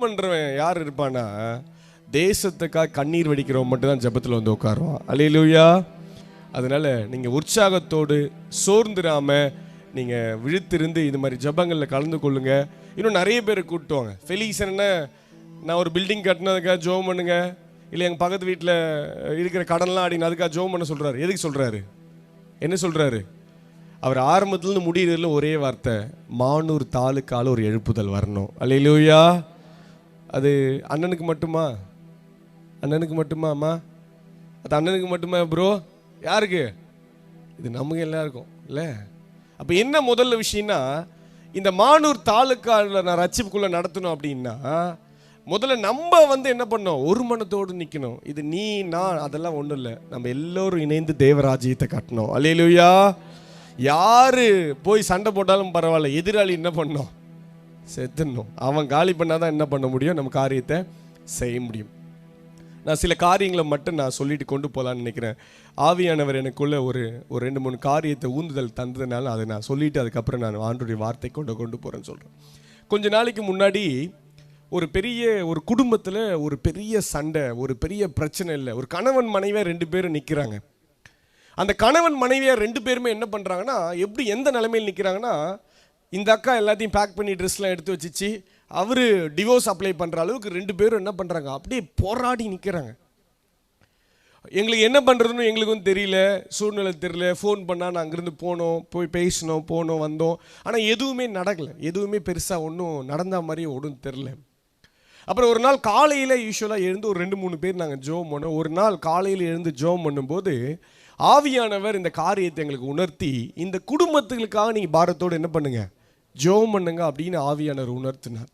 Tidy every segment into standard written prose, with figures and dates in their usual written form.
பண்றவன் யார் இருப்பானா, தேசத்துக்காக கண்ணீர் வடிக்கிறவன் மட்டும் தான் ஜெபத்தில் வந்து உட்காருவான். அல்லேலூயா. அதனால நீங்க உற்சாகத்தோடு சோர்ந்துடாம நீங்க விழித்திருந்து இது மாதிரி ஜெபங்களில் கலந்து கொள்ளுங்க. இன்னும் நிறைய பேரை கூட்டுவாங்க. ஃபெலிக்ஸ் என்ன, நான் ஒரு பில்டிங் கட்டினதுக்காக ஜெபம் பண்ணுங்க, இல்லை எங்கள் பக்கத்து வீட்டில் இருக்கிற கடன்லாம் அப்படின்னு அதுக்காக ஜெபம் பண்ண சொல்கிறாரு. எதுக்கு சொல்கிறாரு? என்ன சொல்கிறாரு? அவர் ஆரம்பத்துலேருந்து முடியறதுல ஒரே வார்த்தை, மானூர் தாலுக்கால ஒரு எழுப்புதல் வரணும். அல்லேலூயா. அது அண்ணனுக்கு மட்டுமா? அண்ணனுக்கு மட்டுமா அம்மா? அது அண்ணனுக்கு மட்டுமா ப்ரோ? யாருக்கு? இது நமக்கு எல்லாருக்கும் இல்லை? அப்போ என்ன முதல்ல விஷயம்னா, இந்த மானூர் தாலுக்காவில் நான் ரட்சிப்புக்குள்ளே நடத்தணும் அப்படின்னா முதல்ல நம்ம வந்து என்ன பண்ணோம்? ஒரு மனத்தோடு நிற்கணும். இது நீ நான் அதெல்லாம் ஒன்றும் இல்லை, நம்ம எல்லோரும் இணைந்து தேவராஜ்யத்தை கட்டணும். அல்லேலூயா. யாரு போய் சண்டை போட்டாலும் பரவாயில்ல, எதிராளி என்ன பண்ணோம்? செத்துடணும். அவன் காலி பண்ணாதான் என்ன பண்ண முடியும்? நம்ம காரியத்தை செய்ய முடியும். நான் சில காரியங்களை மட்டும் நான் சொல்லிட்டு கொண்டு போகலான்னு நினைக்கிறேன். ஆவியானவர் எனக்குள்ள ஒரு 2-3 காரியத்தை ஊந்துதல் தந்ததுனால அதை நான் சொல்லிட்டு அதுக்கப்புறம் நான் ஆண்டவருடைய வார்த்தை கொண்டு போகிறேன்னு சொல்கிறேன். கொஞ்ச நாளைக்கு முன்னாடி ஒரு குடும்பத்தில் ஒரு பெரிய சண்டை, ஒரு பெரிய பிரச்சனை இல்லை. ஒரு கணவன் மனைவியாக 2 பேரும் நிற்கிறாங்க. அந்த கணவன் மனைவியாக 2 பேருமே என்ன பண்ணுறாங்கன்னா, எப்படி எந்த நிலைமையில் நிற்கிறாங்கன்னா, இந்த அக்கா எல்லாத்தையும் பேக் பண்ணி ட்ரெஸ்லாம் எடுத்து வச்சிச்சு, அவர் டிவோர்ஸ் அப்ளை பண்ணுற அளவுக்கு 2 பேரும் என்ன பண்ணுறாங்க, அப்படியே போராடி நிற்கிறாங்க. எங்களுக்கு என்ன பண்ணுறதுன்னு எங்களுக்கும் தெரியல, சூழ்நிலை தெரியல. ஃபோன் பண்ணால் நான் அங்கேருந்து போய் பேசினோம், வந்தோம். ஆனால் எதுவுமே நடக்கலை. எதுவுமே பெருசாக ஒன்றும் நடந்த மாதிரி ஒன்றும் தெரில. அப்புறம் ஒரு நாள் காலையில் யூஸ்வலாக எழுந்து ஒரு 2-3 பேர் நாங்கள் ஜெபம் பண்ணோம். ஒரு நாள் காலையில் எழுந்து ஜெபம் பண்ணும்போது ஆவியானவர் இந்த காரியத்தை எங்களுக்கு உணர்த்தி, இந்த குடும்பத்துகளுக்காக நீங்கள் பாரத்தோடு என்ன பண்ணுங்க, ஜெபம் பண்ணுங்க அப்படின்னு ஆவியானவர் உணர்த்தினார்.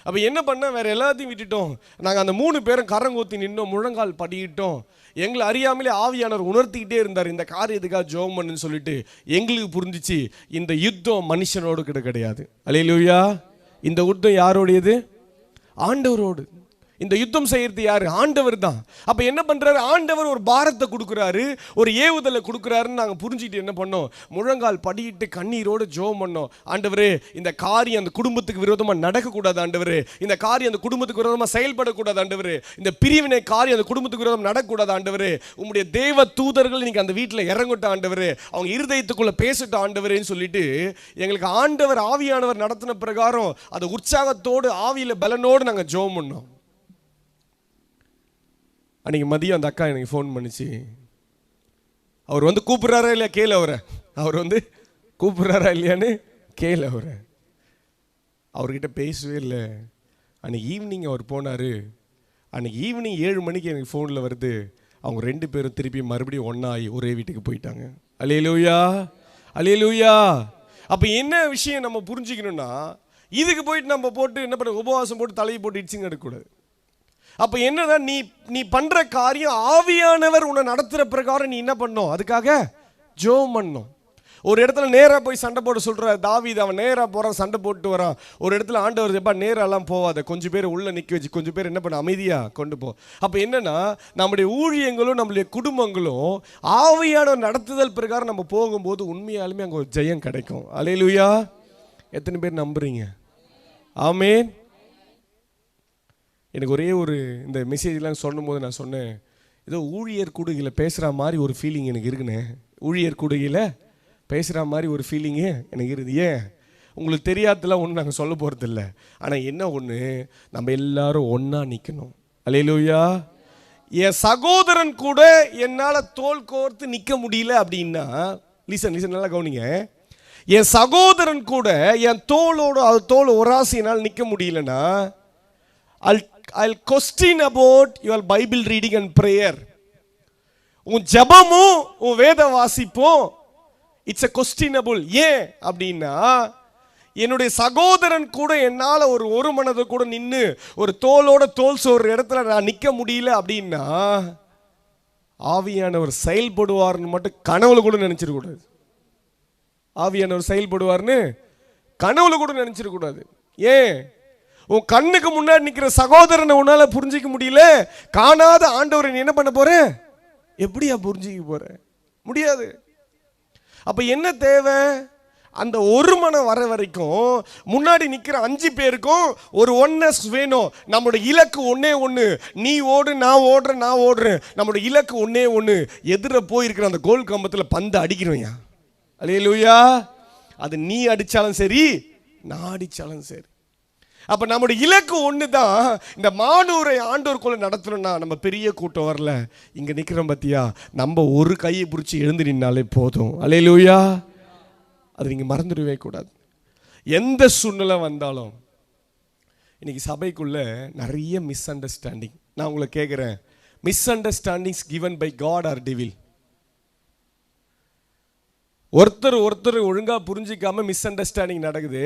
அப்போ என்ன பண்ண, வேறு எல்லாத்தையும் விட்டுட்டோம். நாங்கள் அந்த 3 பேரும் கரங்கூத்தி நின்னோம், முழங்கால் படிக்கிட்டோம். எங்களை அறியாமலே ஆவியானவர் உணர்த்திக்கிட்டே இருந்தார், இந்த காரியத்துக்காக ஜெபம் பண்ணுன்னு சொல்லிட்டு. எங்களுக்கு புரிஞ்சிச்சு, இந்த யுத்தம் மனுஷனோடு கிடையாது. அல்லேலூயா. இந்த யுத்தம் யாரோடையது? ஆண்டவரோடு. இந்த யுத்தம் செய்யறது யாரு? ஆண்டவர் தான். அப்ப என்ன பண்றாரு? ஆண்டவர் ஒரு பாரத்தை கொடுக்குறாரு, ஒரு ஏவுதலை கொடுக்குறாருன்னு நாங்கள் புரிஞ்சுக்கிட்டு என்ன பண்ணோம், முழங்கால் படியிட்டு கண்ணீரோடு ஜெபம் பண்ணோம். ஆண்டவரே, இந்த காரியம் அந்த குடும்பத்துக்கு விரோதமாக நடக்கக்கூடாது ஆண்டவரே. இந்த காரியம் அந்த குடும்பத்துக்கு விரோதமாக செயல்படக்கூடாது ஆண்டவரே. இந்த பிரிவினை காரியம் அந்த குடும்பத்துக்கு விரோதம் நடக்கக்கூடாது ஆண்டவரே. உங்களுடைய தேவ தூதர்கள் இன்னைக்கு அந்த வீட்டில் இறங்கட்டும் ஆண்டவரே, அவங்க இருதயத்துக்குள்ள பேசட்டும் ஆண்டவரேன்னு சொல்லிட்டு எங்களுக்கு ஆண்டவர் ஆவியானவர் நடத்தின பிரகாரம் அதை உற்சாகத்தோடு ஆவியில பலனோடு நாங்கள் ஜெபம் பண்ணோம். அன்றைக்கி மதியம் அந்த அக்கா எனக்கு ஃபோன் பண்ணிச்சு. அவர் வந்து கூப்பிட்றாரா இல்லையா கேளு அவரை. அவர் வந்து கூப்பிட்றாரா இல்லையான்னு கேளு அவரை. அவர்கிட்ட பேசவே இல்லை. அன்றைக்கி ஈவினிங் அவர் போனார். அன்றைக்கி ஈவினிங் 7 மணிக்கு எனக்கு ஃபோனில் வருது, அவங்க 2 பேரும் திருப்பி மறுபடியும் ஒன்றாகி ஒரே வீட்டுக்கு போயிட்டாங்க. அல்லேலூயா, அல்லேலூயா. அப்போ என்ன விஷயம் நம்ம புரிஞ்சுக்கணும்னா, இதுக்கு போயிட்டு நம்ம போட்டு என்ன பண்ண, உபவாசம் போட்டு தலையை போட்டு இடிச்சுங்க எடுக்கக்கூடாது. அப்போ என்னன்னா, நீ பண்ற காரியம் ஆவியானவர் உன்னை நடத்துகிற பிரகாரம் நீ என்ன பண்ணணும், அதுக்காக ஜெபம் பண்ணணும். ஒரு இடத்துல நேராக போய் சண்டை போட சொல்கிற தாவீது, அவன் நேராக போகிறான், சண்டை போட்டு வரான். ஒரு இடத்துல ஆண்டவர் எப்பா நேரெல்லாம் போவாத, கொஞ்சம் பேர் உள்ளே நிற்க வச்சு கொஞ்சம் பேர் என்ன பண்ண அமைதியாக கொண்டு போ. அப்போ என்னன்னா, நம்முடைய ஊழியங்களும் நம்மளுடைய குடும்பங்களும் ஆவியானவர் நடத்துதல் பிரகாரம் நம்ம போகும்போது உண்மையாலுமே அங்கே ஒரு ஜெயம் கிடைக்கும். அல்லேலூயா. எத்தனை பேர் நம்புறீங்க? ஆமென். எனக்கு ஒரே இந்த மெசேஜ்லாம் சொல்லும்போது நான் சொன்னேன், ஏதோ ஊழியர் கூடுகையில் பேசுகிற மாதிரி ஒரு ஃபீலிங் எனக்கு இருக்குண்ணே. ஊழியர் கூடுகையில் பேசுகிற மாதிரி ஒரு ஃபீலிங்கு எனக்கு இருக்குது. ஏன் உங்களுக்கு தெரியாததெல்லாம் ஒன்று நாங்கள் சொல்ல போகிறதில்ல. ஆனால் என்ன ஒன்று, நம்ம எல்லாரும் ஒன்றா நிற்கணும். அல்லேலூயா. என் சகோதரன் கூட என்னால் தோள் கோர்த்து நிற்க முடியல அப்படின்னா, லிசன் நல்லா கவனிங்க. என் சகோதரன் கூட என் தோல் ஒராசி என்னால் நிற்க முடியலன்னா, I'll question about your Bible reading and prayer. உன் ஜெபமும் உன் வேத வாசிப்பும் இட்ஸ் a questionable. ஏன் அப்படின்னா, என்னுடைய சகோதரன் கூட என்னால் ஒரு மனதை கூட நின்று ஒரு தோல் சோறு இடத்துல நான் நிற்க முடியல அப்படின்னா, ஆவியானவர் செயல்படுவார்னு மட்டும் கனவுல கூட நினைச்சிடக்கூடாது. ஆவியானவர் செயல்படுவார்னு கனவுல கூட நினைச்சிடக்கூடாது. ஏன்? உன் கண்ணுக்கு முன்னாடி நிற்கிற சகோதரனை உன்னால புரிஞ்சிக்க முடியல, காணாத ஆண்டவரை நீ என்ன பண்ண போற? எப்படியா புரிஞ்சிக்க போற? முடியாது. அப்ப என்ன தேவை? அந்த ஒரு மனம் வர வரைக்கும் முன்னாடி நிற்கிற 5 பேருக்கும் ஒரு ஒன்னஸ் வேணும். நம்மளோட இலக்கு ஒன்னே ஒன்று. நீ ஓடு, நான் ஓடுறேன், நான் ஓடுறேன். நம்மளோட இலக்கு ஒன்னே ஒன்று. எதிர போயிருக்கிற அந்த கோல் கம்பத்தில் பந்து அடிக்கிறோம்யா. அல்லேலூயா. அது நீ அடித்தாலும் சரி, நான் அடித்தாலும் சரி. அப்போ நம்முடைய இலக்கு ஒன்று தான். இந்த மானூரை ஆண்டோருக்குள்ள நடத்தணும்னா நம்ம பெரிய கூட்டம் வரல. இங்கே நிற்கிறோம் பார்த்தியா, நம்ம ஒரு கையை பிடிச்சி எழுந்து நின்னாலே போதும். அல்லேலூயா. அது நீங்கள் மறந்துடவே கூடாது. எந்த சூழ்நிலை வந்தாலும். இன்னைக்கு சபைக்குள்ள நிறைய மிஸ் அண்டர்ஸ்டாண்டிங். நான் உங்களை கேட்குறேன், misunderstandings given by God or devil? ஒருத்தர் ஒழுங்காக புரிஞ்சிக்காம மிஸ் அண்டர்ஸ்டாண்டிங் நடக்குது.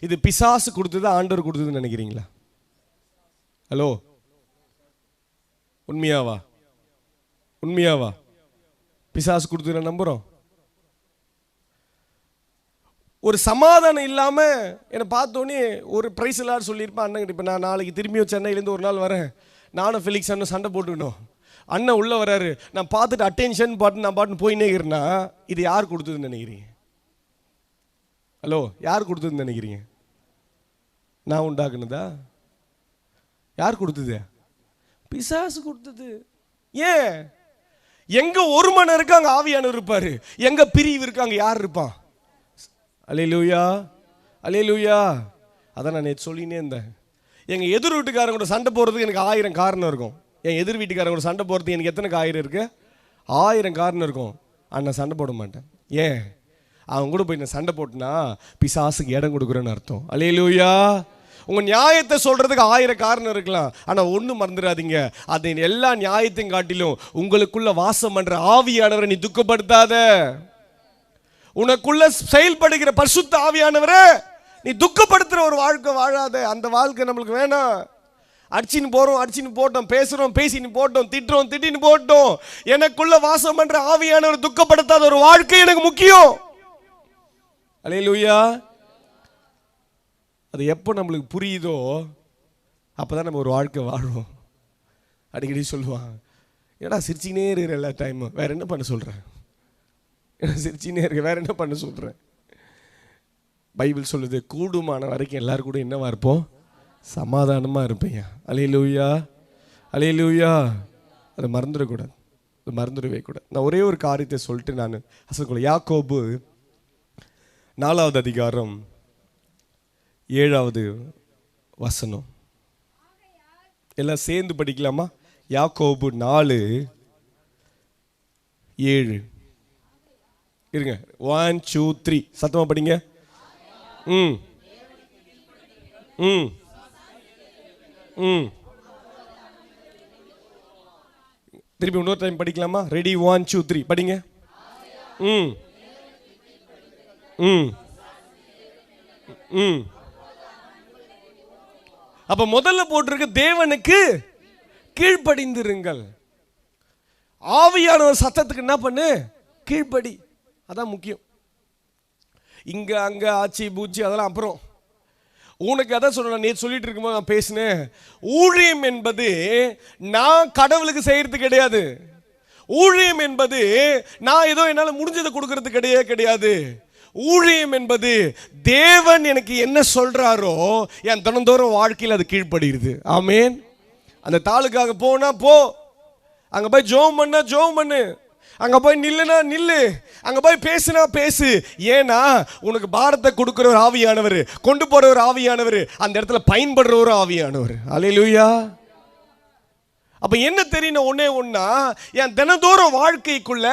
இது பிசாசு கொடுத்தது, ஆண்டவர் கொடுத்ததுன்னு நினைக்கிறீங்களா? ஹலோ, உண்மையாவா? உண்மையாவா? பிசாசு கொடுத்தது நம்புகிறோம். ஒரு சமாதானம் இல்லாமல் என்னை பார்த்தோன்னே ஒரு ப்ரைஸ் எல்லாரும் சொல்லியிருப்பேன் அண்ணன். இப்போ நான் நாளைக்கு திரும்பியும் சென்னையிலேருந்து ஒரு நாள் வரேன். நானும் ஃபெலிக்ஸ் அண்ணன் சண்டை போட்டுக்கணும். அண்ணன் உள்ளே வராரு, நான் பார்த்துட்டு அட்டென்ஷன் நான் பாட்டுன்னு போயினே இருக்கிறேன்னா இது யார் கொடுத்ததுன்னு நினைக்கிறீங்க? ஹலோ, யார் கொடுத்ததுன்னு நினைக்கிறீங்க? நான் உண்டாக்குனதா? யார் கொடுத்தது? பிசாசு கொடுத்தது. ஏன்? எங்க ஒரு மனம் இருக்கு அங்கே ஆவியானவர் இருப்பாரு. எங்க பிரிவு இருக்கு அங்கே யார் இருப்பான்? அல்லேலூயா, அல்லேலூயா. அதான் நான் நேற்று சொல்லினே இருந்தேன். எங்கள் எதிர் வீட்டுக்காரங்க கூட சண்டை போகிறதுக்கு எனக்கு 1000 காரணம் இருக்கும். என் எதிர் வீட்டுக்காரங்க கூட சண்டை போகிறதுக்கு எனக்கு எத்தனை ஆயிரம் இருக்கு? 1000 காரணம் இருக்கும். ஆனால் நான் சண்டை போட மாட்டேன். ஏன்? அவங்க கூட போய் நான் சண்டை போட்டேன்னா பிசாசுக்கு இடம் கொடுக்குறேன்னு அர்த்தம். அல்லேலூயா. உங்கள் நியாயத்தை சொல்கிறதுக்கு 1000 காரணம் இருக்கலாம். ஆனால் ஒன்றும் மறந்துடாதீங்க, அது எல்லா நியாயத்தையும் காட்டிலும் உங்களுக்குள்ள வாசம் பண்ணுற ஆவியானவரை நீ துக்கப்படுத்தாத. உனக்குள்ள செயல்படுகிற பரிசுத்த ஆவியானவரை நீ துக்கப்படுத்துகிற ஒரு வாழ்க்கை வாழாத. அந்த வாழ்க்கை நம்மளுக்கு வேணாம். அடிச்சின்னு போகிறோம், அடிச்சின்னு போட்டோம், பேசுகிறோம், பேசின்னு போட்டோம், திட்டுறோம், திட்டின்னு போட்டோம். எனக்குள்ள வாசம் பண்ணுற ஆவியானவர் துக்கப்படுத்தாத ஒரு வாழ்க்கை எனக்கு முக்கியம். அல்லேலூயா. அது எப்போ நம்மளுக்கு புரியுதோ அப்போ தான் நம்ம ஒரு வாழ்க்கை வாழுவோம். அடிக்கடி சொல்லுவான், ஏடா சிரிச்சினே இருக்கிற எல்லா டைமும், வேற என்ன பண்ண சொல்கிறேன்? சிரிச்சினே இருக்க, வேற என்ன பண்ண சொல்கிறேன்? பைபிள் சொல்லுது, கூடுமான வரைக்கும் எல்லாரும் கூட என்னவா இருப்போம்? சமாதானமாக இருப்பேன். அல்லேலூயா, அல்லேலூயா. அதை மறந்துடக்கூடாது, அது மறந்துடவே கூடாது. நான் ஒரே ஒரு காரியத்தை சொல்லிட்டு நான் அசல் யாக்கோபு 4வது அதிகாரம் 7வது வசனம். எல்லாம் சேர்ந்து படிக்கலாமா? யாக்கோபு 4:7. இருங்க, 1 2 3 சத்தமாக படிங்க. ம் ம் ம் திருப்பி இன்னொரு டைம் படிக்கலாமா? ரெடி, 1 2 3 படிங்க. ம் ம் ம் அப்ப முதல்ல போட்டிருக்கு, தேவனுக்கு கீழ்ப்படிந்திருங்கள். ஆவியானவர் சத்தத்துக்கு என்ன பண்ணு? கீழ்ப்படி. அதான் முக்கியம். இங்க அங்க ஆச்சி பூச்சி அதெல்லாம் அப்புறம். உனக்கு அதான் சொல்ல, நீ சொல்லிட்டு இருக்கும்போது நான் பேசினேன். ஊழியம் என்பது நான் கடவுளுக்கு செய்யறது கிடையாது. ஊழியம் என்பது நான் ஏதோ என்னால் முடிஞ்சதை கொடுக்கறது கிடையாது. ஊழியம் என்பது தேவன் எனக்கு என்ன சொல்றாரோ என் தினந்தோறும் வாழ்க்கையில் அது கீழ்ப்படுகிறது. ஆமேன். அந்த தாளுக்காக போனா போ, அங்க போய் ஜோம் பண்ணா ஜோம் பண்ணு, அங்க போய் நில்லுனா நில்லு, அங்க போய் பேசுனா பேசு. ஏன்னா உனக்கு பாரத்தை கொடுக்கிற ஒரு ஆவியானவர், கொண்டு போற ஒரு ஆவியானவர், அந்த இடத்துல பயன்படுற ஒரு ஆவியானவர். அல்லேலூயா. அப்ப என்ன தெரியணும்? ஒன்னே ஒன்னா, என் தினந்தோறும் வாழ்க்கைக்குள்ள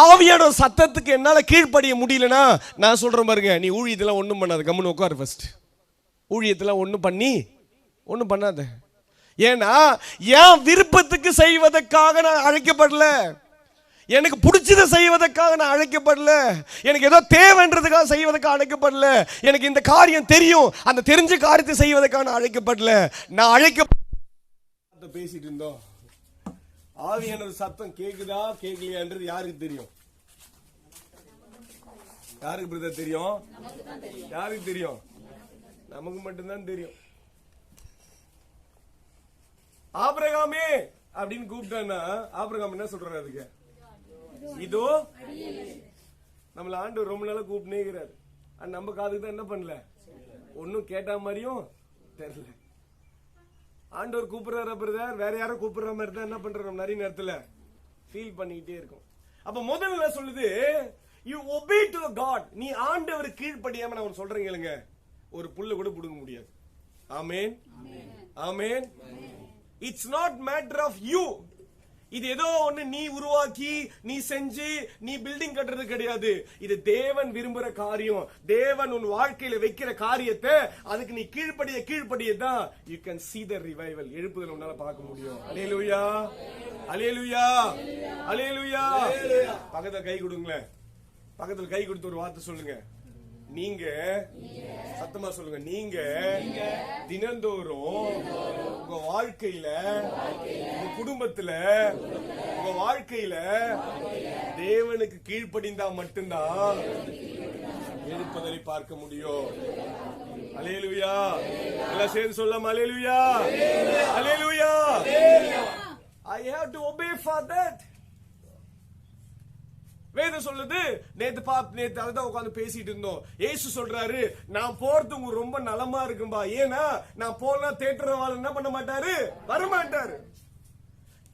ஆவியான சத்தத்துக்கு என்னால கீழ்ப்படிய முடியலனா நான் சொல்றேன் பாருங்க, நீ ஊழியத்தெல்லாம் ஒன்றும் பண்ணாத, கம்முன்னு உட்காரு. ஃபர்ஸ்ட் ஊழியத்தெல்லாம் ஒன்றும் பண்ணாத. ஏன்னா என் விருப்பத்துக்கு செய்வதற்காக நான் அழைக்கப்படல, எனக்கு பிடிச்சதை செய்வதற்காக நான் அழைக்கப்படல, எனக்கு ஏதோ தேவைன்றதுக்காக செய்வதற்காக அழைக்கப்படல, எனக்கு இந்த காரியம் தெரியும் அந்த தெரிஞ்ச காரியத்தை செய்வதற்காக நான் அழைக்கப்படல. நான் பேசிட்டு இருந்தோம், ஆவியானவர் சத்தம் கேக்குதா கேட்கலையான்றது யாருக்கு தெரியும்? யாருக்கு பிரதர் தெரியும்? யாருக்கு தெரியும்? நமக்கு மட்டும்தான் தெரியும். ஆபிரகாமே அப்படின்னு கூப்பிட்டான்னா ஆபிரகாம் என்ன சொல்றாரு? அதுக்கு இதோ நம்மள ஆண்டவர் ரொம்ப நாளா கூப்பிட்டே இருக்கிறாரு. நம்ம காதுக்கு தான் என்ன பண்ணல, ஒன்னும் கேட்ட மாதிரியும் தெரியல. ஆண்டவர் கூப்பிடுறாரு பிரதர், வேற யாரும் கூப்பிடுற மாதிரி தான் என்ன பண்றோம் நிறைய நேரத்துல ஃபீல் பண்ணிக்கிட்டே இருக்கும். அப்ப முதல்ல சொல்லுது you obey to God. நீ ஆண்டவருக்கு கீழ்ப்படியாம நான் சொல்றேன் கேளுங்க, ஒரு புல்ல கூட புடுங்க முடியாது. Amen amen. It's not matter of you. இது ஏதோ ஒண்ணு நீ உருவாக்கி நீ செஞ்சு நீ பில்டிங் கட்டுறது கிடையாது. இது தேவன் விரும்புற காரியம். தேவன் உன் வாழ்க்கையில வைக்கிற காரியத்தை அதுக்கு நீ கீழ்ப்படிய தான் you can see the revival. எழுப்புதல் உன்னால பார்க்க முடியும். அல்லேலூயா அல்லேலூயா அல்லேலூயா. பக்கத்துல கை கொடுங்களேன், பக்கத்துல கை கொடுத்து ஒரு வார்த்தை சொல்லுங்க. நீங்க சத்தமா சொல்லுங்க, நீங்க தினந்தோறும் உங்க வாழ்க்கையில உங்க குடும்பத்துல உங்க வாழ்க்கையில தேவனுக்கு கீழ்ப்படிந்தா மட்டும்தான் எழுப்புதலை பார்க்க முடியும். அல்லேலூயா. எல்லாம் சேர்ந்து சொல்லலாம் அல்லேலூயா அல்லேலூயா. I have to obey for that. வேதம் சொல்லுது, நேத்து அதுதான் உட்காந்து பேசிட்டு இருந்தோம். இயேசு சொல்றாரு, நான் போறது உங்களுக்கு ரொம்ப நலமா இருக்கும்பா. ஏன்னா நான் போனா தேட்டரவாளன் என்ன பண்ண மாட்டாரு, வரமாட்டாரு.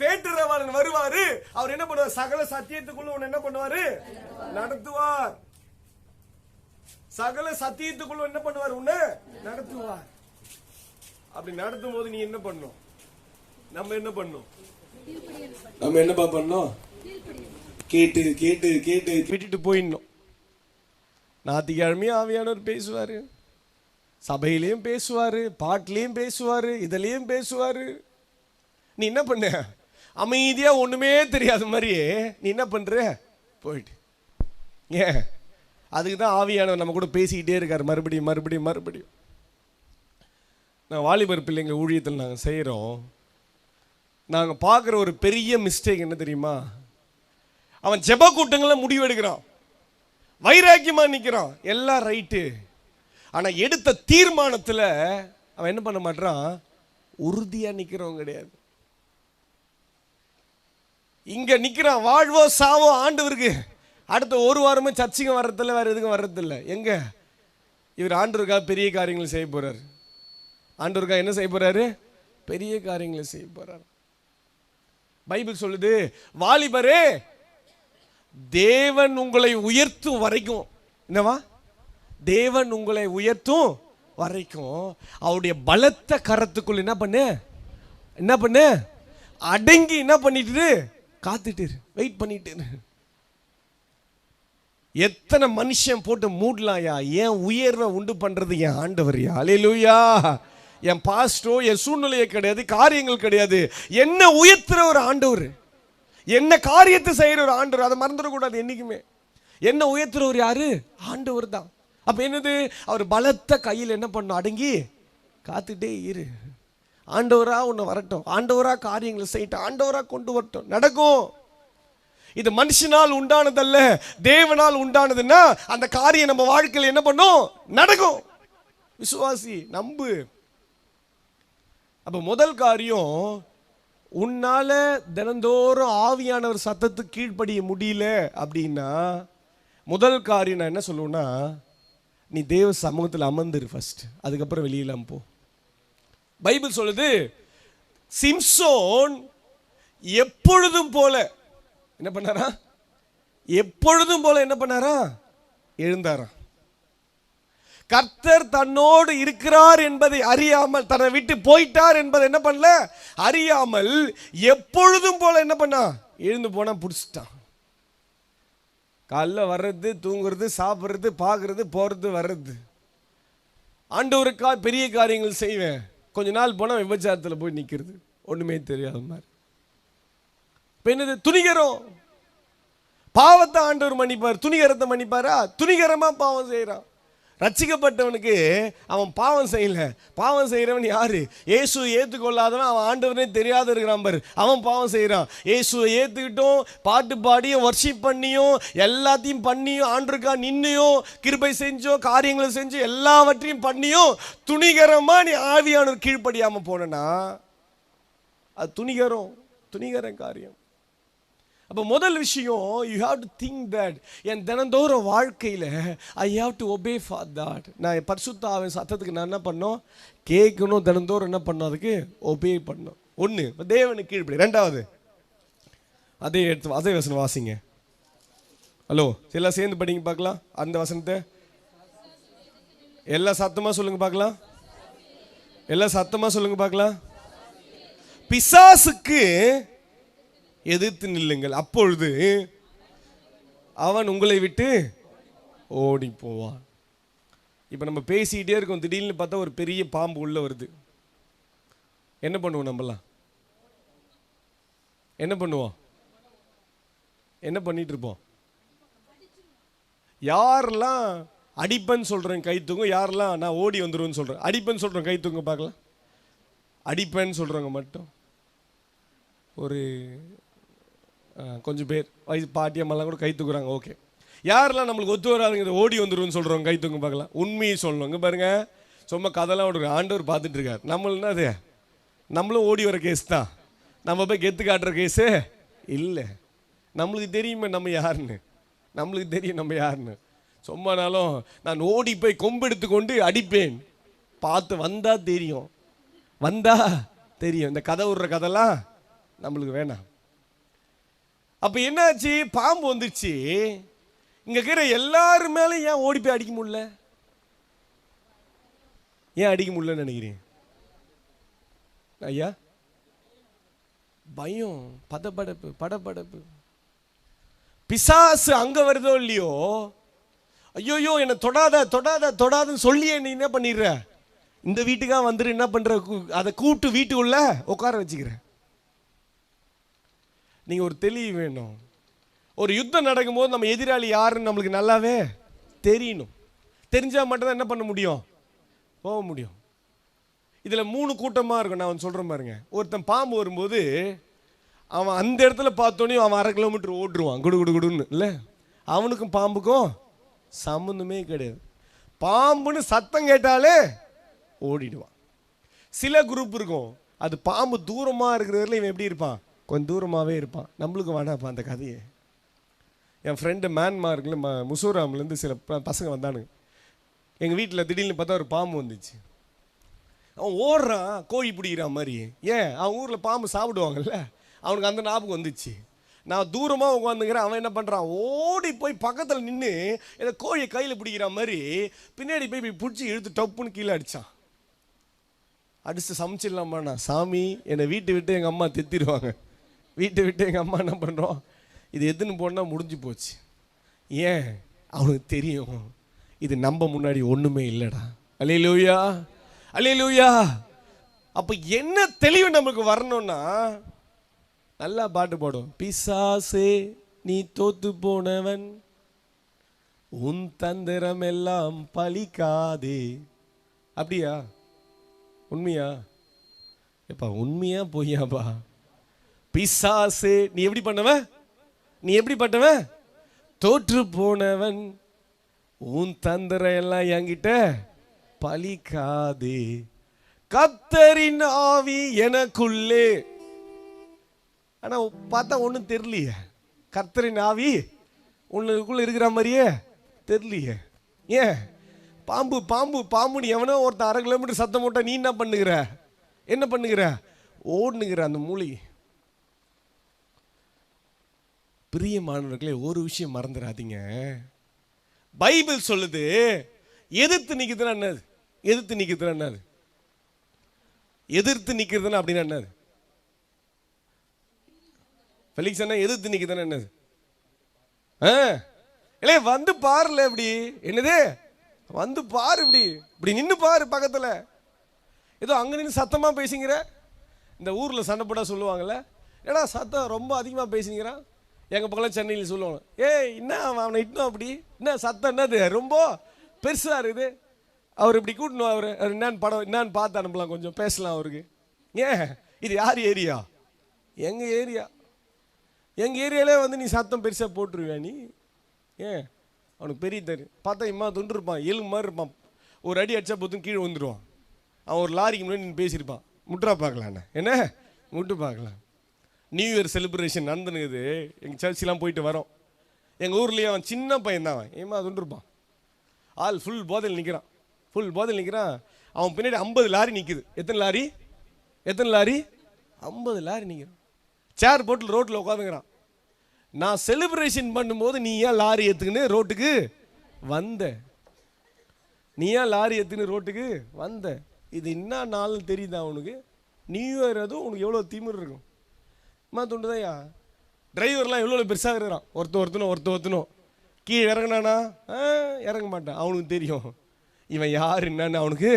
தேட்டரவாளன் வருவாரு, அவர் என்ன பண்ணுவார், சகல சத்தியத்துக்குள்ள உன்னை என்ன பண்ணுவாரு, நடத்துவார். சகல சத்தியத்துக்குள்ள என்ன பண்ணுவார், உன்னை நடத்துவார். அப்படி நடத்தும் போது நீ என்ன பண்ணும், நம்ம என்ன பண்ணும், நம்ம என்னப்பா பண்ணோம், கேட்டு கேட்டு கேட்டு விட்டுட்டு போயிடணும். ஞாயிற்றுக்கிழமையும் ஆவியானவர் பேசுவாரு, சபையிலையும் பேசுவாரு, பாட்டிலையும் பேசுவாரு, இதுலயும் பேசுவாரு. நீ என்ன பண்ண, அமைதியா ஒண்ணுமே தெரியாத மாதிரியே நீ என்ன பண்ற, போயிட்டு. ஏன், அதுக்கு தான் ஆவியானவர் நம்ம கூட பேசிக்கிட்டே இருக்காரு மறுபடியும் மறுபடியும் மறுபடியும். நான் வாலிபர் பிள்ளைங்க ஊழியத்தில் நாங்கள் செய்கிறோம். நாங்கள் பார்க்குற ஒரு பெரிய மிஸ்டேக் என்ன தெரியுமா, அவன் ஜெப கூட்டங்கள முடிவு எடுக்கிறான், வைராக்கியமா நிக்கிறான், எல்லாம் ரைட்டு. ஆனா எடுத்த தீர்மானத்துல அவன் என்ன பண்ண மாட்டான், உறுதியா நிக்கிறவன் கிடையாது. இங்க நிக்கிறான், வாழ்வோ சாவோ ஆண்டவருக்கு. அடுத்த ஒரு வாரமும் சர்ச்சுக்கு வர்றதில்ல, வேற எதுக்கும் வர்றதில்ல. எங்க இவர் ஆண்டவருக்காக பெரிய காரியங்களை செய்ய போறாரு, ஆண்டவருக்காக என்ன செய்ய போறாரு, பெரிய காரியங்களை செய்ய போறாரு. பைபிள் சொல்லுது, வாலிபரே தேவன் உங்களை உயர்த்தும் வரைக்கும், என்னவா, தேவன் உங்களை உயர்த்தும் வரைக்கும் அவருடைய பலத்த கரத்துக்குள் என்ன பண்ணு, அடங்கி என்ன பண்ணிட்டு காத்துட்டு வெயிட் பண்ணிட்டு. எத்தனை மனுஷன் போட்டு மூடலாம்யா, என் உயர்வை உண்டு பண்றது என் ஆண்டவர்யா. அல்லேலூயா. என் பாஸ்டோ என் சூழ்நிலையே கிடையாது, காரியங்கள் கிடையாது, என்ன உயர்த்துற ஒரு ஆண்டவர், என்ன காரியத்தை செய்யற ஒரு ஆண்டவர். அதை மறந்துடக்கூடாது என்னைக்குமே. என்ன உயர்த்துறவர் யாரு, ஆண்டவர் தான். அப்ப என்னது, அவர் பலத்த கையில் என்ன பண்ணும், அடங்கி காத்துட்டே இரு. ஆண்டவரா உன்னை வரட்டும், ஆண்டவரா காரியங்களை செய்யட்டும், ஆண்டவரா கொண்டு வரட்டும், நடக்கும். இது மனுஷனால் உண்டானதல்ல, தேவனால் உண்டானதுன்னா அந்த காரியம் நம்ம வாழ்க்கையில் என்ன பண்ணும், நடக்கும். விசுவாசி, நம்பு. அப்ப முதல் காரியம், உன்னால தினந்தோறும் ஆவியானவர் சத்தத்துக்கு கீழ்ப்படிய முடியல அப்படின்னா முதல் காரியம் நான் என்ன சொல்லுவேன்னா, நீ தேவ சமூகத்தில் அமர்ந்துரு ஃபர்ஸ்ட், அதுக்கப்புறம் வெளியிலாம் போ. பைபிள் சொல்லுது, சிம்சோன் எப்பொழுதும் போல என்ன பண்ணாரா, எப்பொழுதும் போல என்ன பண்ணாரா, எழுந்தாரா. கர்த்தர் தன்னோடு இருக்கிறார் என்பதை அறியாமல், தன்னை விட்டு போயிட்டார் என்பதை என்ன பண்ணல, அறியாமல் எப்பொழுதும் போல என்ன பண்ணா, எழுந்து போனா பிடிச்சிட்டான். காலைல வர்றது, தூங்குறது, சாப்பிட்றது, பார்க்கறது, போறது, வர்றது. ஆண்டவருக்கா பெரிய காரியங்கள் செய்வேன், கொஞ்ச நாள் போனா விபச்சாரத்தில் போய் நிற்கிறது, ஒண்ணுமே தெரியாத மாதிரி. இப்போ என்னது, துணிகரம். பாவத்தை ஆண்டவர் மன்னிப்பார், துணிகரத்தை மன்னிப்பாரா, துணிகரமா பாவம் செய்யறான். ரட்சிக்கப்பட்டவனுக்கு அவன் பாவம் செய்யல, பாவம் செய்யறவன் யாரு, இயேசு ஏற்றுக்கொள்ளாதவன், அவன் ஆண்டவனே தெரியாத இருக்கிறான் பாரு, அவன் பாவம் செய்யறான். இயேசுவை ஏத்துக்கிட்டும், பாட்டு பாடியும், வர்ஷிப் பண்ணியும், எல்லாத்தையும் பண்ணியும், ஆண்டவருக்கா நின்னையும், கிருபை செஞ்சோம், காரியங்களை செஞ்சு, எல்லாவற்றையும் பண்ணியும் துணிகரமா நீ ஆவியானவர் கீழ்ப்படியாம போனா அது துணிகரம் காரியம். அப்போ முதல் விஷயம், you have to think that என் தினந்தோறும் வாழ்க்கையில் I have to obey for that. நான் பரிசுத்த ஆவியின் சத்தத்துக்கு நான் என்ன பண்ணோம்? கேட்கணும். தினந்தோறும் என்ன பண்ணணும்? அதுக்கு ஒபே பண்ணணும். ஒன்று, தேவனுக்கு கீழ்ப்படி. ரெண்டாவது, அதே வசனம் வாசிங்க. ஹலோ, எல்லாம் சேர்ந்து படிங்க பார்க்கலாம் அந்த வசனத்தை. எல்லாம் சத்தமாக சொல்லுங்க பார்க்கலாம். எல்லாம் சத்தமாக சொல்லுங்க பார்க்கலாம். பிசாசுக்கு எதிர்த்து நில்லுங்கள், அப்பொழுது அவன் உங்களை விட்டு ஓடி போவான். இப்போ நம்ம பேசிக்கிட்டே இருக்கோம், திடீர்னு பார்த்தா ஒரு பெரிய பாம்பு உள்ள வருது. என்ன பண்ணுவோம்? நம்மலாம் என்ன பண்ணுவோம்? என்ன பண்ணிட்டு இருப்போம்? யாரெல்லாம் அடிப்பேன்னு சொல்கிறேன் கை தூங்க, யாரெல்லாம் நான் ஓடி வந்துடுவேன்னு சொல்கிறேன்? அடிப்பேன்னு சொல்கிறேன் கை தூங்க பார்க்கலாம். அடிப்பேன்னு சொல்கிறவங்க மட்டும் ஒரு கொஞ்சம் பேர், வயசு பாட்டி அம்மாலாம் கூட கை தூக்குறாங்க. ஓகே. யாரெல்லாம் நம்மளுக்கு ஒத்து வராதுங்க ஓடி வந்துடுவோன்னு சொல்கிறவங்க கை தூங்க பார்க்கலாம். உண்மையை சொல்லணுங்க பாருங்க, சும்மா கதெல்லாம் விடுங்க. ஆண்டவர் பார்த்துட்டு இருக்கார். நம்மளுன்னா அது நம்மளும் ஓடி வர கேஸ் தான். நம்ம போய் கெத்து காட்டுற கேஸே இல்லை. நம்மளுக்கு தெரியுமே நம்ம யாருன்னு. நம்மளுக்கு தெரியும் நம்ம யாருன்னு. சும்மானாலும் நான் ஓடி போய் கொம்பெடுத்து கொண்டு அடிப்பேன். பார்த்து வந்தா தெரியும், வந்தா தெரியும். இந்த கதை விடுற கதைலாம் நம்மளுக்கு வேணாம். அப்போ என்னாச்சு? பாம்பு வந்துருச்சு. இங்கே இருக்கிற எல்லாரும் மேலே ஏன் ஓடி போய் அடிக்க முடியல? ஏன் அடிக்க முடியலன்னு நினைக்கிறீங்க ஐயா? பயம், படபடப்பு. பிசாசு அங்கே வருதோ இல்லையோ, ஐயோயோ என்னை தொடாதுன்னு சொல்லியே நீ என்ன பண்ணிடுற? இந்த வீட்டுக்காக வந்துரு என்ன பண்ணுற? அதை கூப்பிட்டு வீட்டுக்குள்ள உட்கார வச்சுக்கிற. நீங்கள் ஒரு தெளிவு வேணும். ஒரு யுத்தம் நடக்கும்போது நம்ம எதிராளி யாருன்னு நம்மளுக்கு நல்லாவே தெரியணும். தெரிஞ்சால் மட்டும்தான் என்ன பண்ண முடியும்? போக முடியும். இதில் 3 கூட்டமாக இருக்கும். நான் சொல்கிறேன் பாருங்க. ஒருத்தன் பாம்பு வரும்போது அவன் அந்த இடத்துல பார்த்தோன்னே அவன் 1/2 கிலோமீட்டர் ஓட்டுருவான் குடுன்னு. இல்லை, அவனுக்கும் பாம்புக்கும் சம்மந்தமே கிடையாது. பாம்புன்னு சத்தம் கேட்டாலே ஓடிடுவான். சில குரூப் இருக்கும், அது பாம்பு தூரமாக இருக்கிறதுல இவன் எப்படி இருப்பான்? கொஞ்சம் தூரமாகவே இருப்பான். நம்மளுக்கு வேணாப்பா அந்த கதையை. என் ஃப்ரெண்டு மியான்மார்ல முசோராம்லேருந்து சில பசங்க வந்தானுங்க. எங்கள் வீட்டில் திடீர்னு பார்த்தா ஒரு பாம்பு வந்துச்சு. அவன் ஓடுறான் கோழி பிடிக்கிற மாதிரி. ஏன்? அவன் ஊரில் பாம்பு சாப்பிடுவாங்கல்ல, அவனுக்கு அந்த ஞாபகம் வந்துச்சு. நான் தூரமாக உட்காந்துக்கிறேன். அவன் என்ன பண்ணுறான்? ஓடி போய் பக்கத்தில் நின்று ஏதோ கோழியை கையில் பிடிக்கிற மாதிரி பின்னாடி போய் பிடிச்சி இழுத்து டப்புன்னு கீழே அடித்தான். அடிச்சு சமைச்சிடலாமாண்ணா? சாமி என்னை வீட்டை விட்டு எங்கள் அம்மா தெத்திடுவாங்க. வீட்டை விட்டு எங்கள் அம்மா என்ன பண்ணுறோம்? இது எதுன்னு போனால் முடிஞ்சு போச்சு. ஏன்? அவனுக்கு தெரியும் இது நம்ம முன்னாடி ஒன்றுமே இல்லைடா. அல்லேலூயா, அல்லேலூயா. அப்போ என்ன தெளிவு நமக்கு வரணும்னா, நல்லா பாட்டு பாடும். பிசாசே நீ தோத்து போனவன், உன் தந்திரம் எல்லாம் பலிக்காதே. அப்படியா? உண்மையா? எப்பா உண்மையா பொய்யாப்பா? பிசாசே நீ எப்படி பண்ணவன்? நீ எப்படி பண்ணவன்? தோற்று போனவன், உன் தந்திரம் எல்லாம் என்கிட்ட பலிக்காதே. கர்த்தரின் ஆவி எனக்குள்ளே. ஆனா பார்த்தா ஒன்றும் தெரியலையே. கர்த்தரின் ஆவி உனக்குள்ள இருக்கிற மாதிரியே தெரியலையே. ஏன்? பாம்புன்னு எவனோ ஒருத்தர் 1/2 கிலோமீட்டர் சத்தம் போட்டா நீ என்ன பண்ணுகிற? ஓடுனுங்கிற அந்த மூளை. பிரியமானவர்களே, ஒரு விஷயம் மறந்துடாதீங்க. பைபிள் சொல்லுது எதிர்த்து நிற்கிறதுனா என்னது? எதிர்த்து நிற்கிறதுனா அப்படின்னா என்னது? ஃபெலிக்ஸ் அண்ணா, எதிர்த்து நிற்கிறதுனா என்னது? இல்லை வந்து பாருல. இப்படி என்னது? வந்து பாரு, இப்படி நின்று பாரு பக்கத்தில். ஏதோ அங்கே நின்று சத்தமாக பேசிங்கிற. இந்த ஊரில் சண்டை போட்டால் சொல்லுவாங்கள்ல, ஏடா சத்தம் ரொம்ப அதிகமாக பேசிங்கிறான். எங்கள் பக்கம் சென்னையில் சொல்லுவாங்க, ஏய் என்ன அவனை இட்டணும் அப்படி, என்ன சத்தம் என்னது ரொம்ப பெருசாக இருக்குது. அவர் இப்படி கூட்டணும். அவர் என்னன்னு படம் என்னன்னு பார்த்து அனுப்பலாம், கொஞ்சம் பேசலாம் அவருக்கு. ஏன்? இது யார் ஏரியா? எங்கள் ஏரியா. எங்கள் ஏரியாவிலே வந்து நீ சத்தம் பெருசாக போட்டுருவியா நீ? ஏன்? அவனுக்கு பெரிய தெரியும். பார்த்தா இம்மா துண்டு இருப்பான், எலும்பு மாதிரி இருப்பான். ஒரு அடி அடித்தா போதும் கீழே வந்துடுவான். அவன் ஒரு லாரிக்கு முன்னாடி நீ பேசியிருப்பான். முட்டுறா பார்க்கலாம், என்ன முட்டு பார்க்கலாம். நியூ இயர் செலிப்ரேஷன் நடந்துனுக்குது. எங்கள் சர்ச்செலாம் போயிட்டு வரோம். எங்கள் ஊர்லேயே அவன் சின்ன பையன் தான், ஏமா அது இருப்பான். ஆள் ஃபுல் போதையில் நிற்கிறான், ஃபுல் போதையில் நிற்கிறான். அவன் பின்னாடி 50 லாரி நிற்குது. எத்தனை லாரி? 50 லாரி நிற்கிறான். சேர் போட்டு ரோட்டில் உட்காந்துக்கிறான். நான் செலிப்ரேஷன் பண்ணும்போது நீ ஏன் லாரி ஏற்றுக்குன்னு ரோட்டுக்கு வந்த? நீ ஏன் லாரி ஏற்றுக்குன்னு ரோட்டுக்கு வந்த? இது என்ன நாள்னு தெரியுதா உனக்கு? நியூ இயர் அதுவும் உனக்கு எவ்வளோ திமிர் இருக்கும். தோண்டுதையா டிரைவர்லாம் எவ்வளோ பெருசாக இருக்கிறான். ஒருத்தனும் கீழே இறங்கினானா? இறங்க மாட்டான். அவனுக்கு தெரியும் இவன் யார் என்னன்னு அவனுக்கு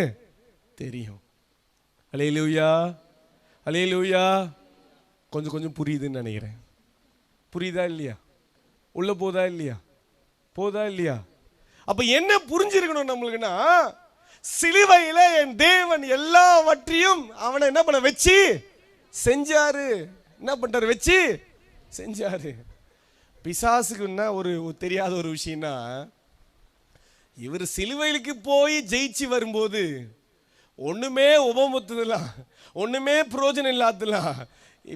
தெரியும். அல்லேலூயா, அல்லேலூயா. கொஞ்சம் புரியுதுன்னு நினைக்கிறேன். புரியுதா இல்லையா? உள்ள போதா இல்லையா? அப்ப என்ன புரிஞ்சிருக்கணும் நம்மளுக்குன்னா, சிலுவையில் என் தேவன் எல்லாவற்றையும் அவனை என்ன பண்ண வச்சு செஞ்சாரு. என்ன பண்றாரு? வச்சு செஞ்சாரு. பிசாசுக்கு என்ன ஒரு தெரியாத ஒரு விஷயம்னா, இவர் சிலுவைக்கு போய் ஜெயிச்சு வரும்போது ஒண்ணுமே உபமுத்துதலாம், ஒண்ணுமே பிரயோஜனம் இல்லாதலாம்.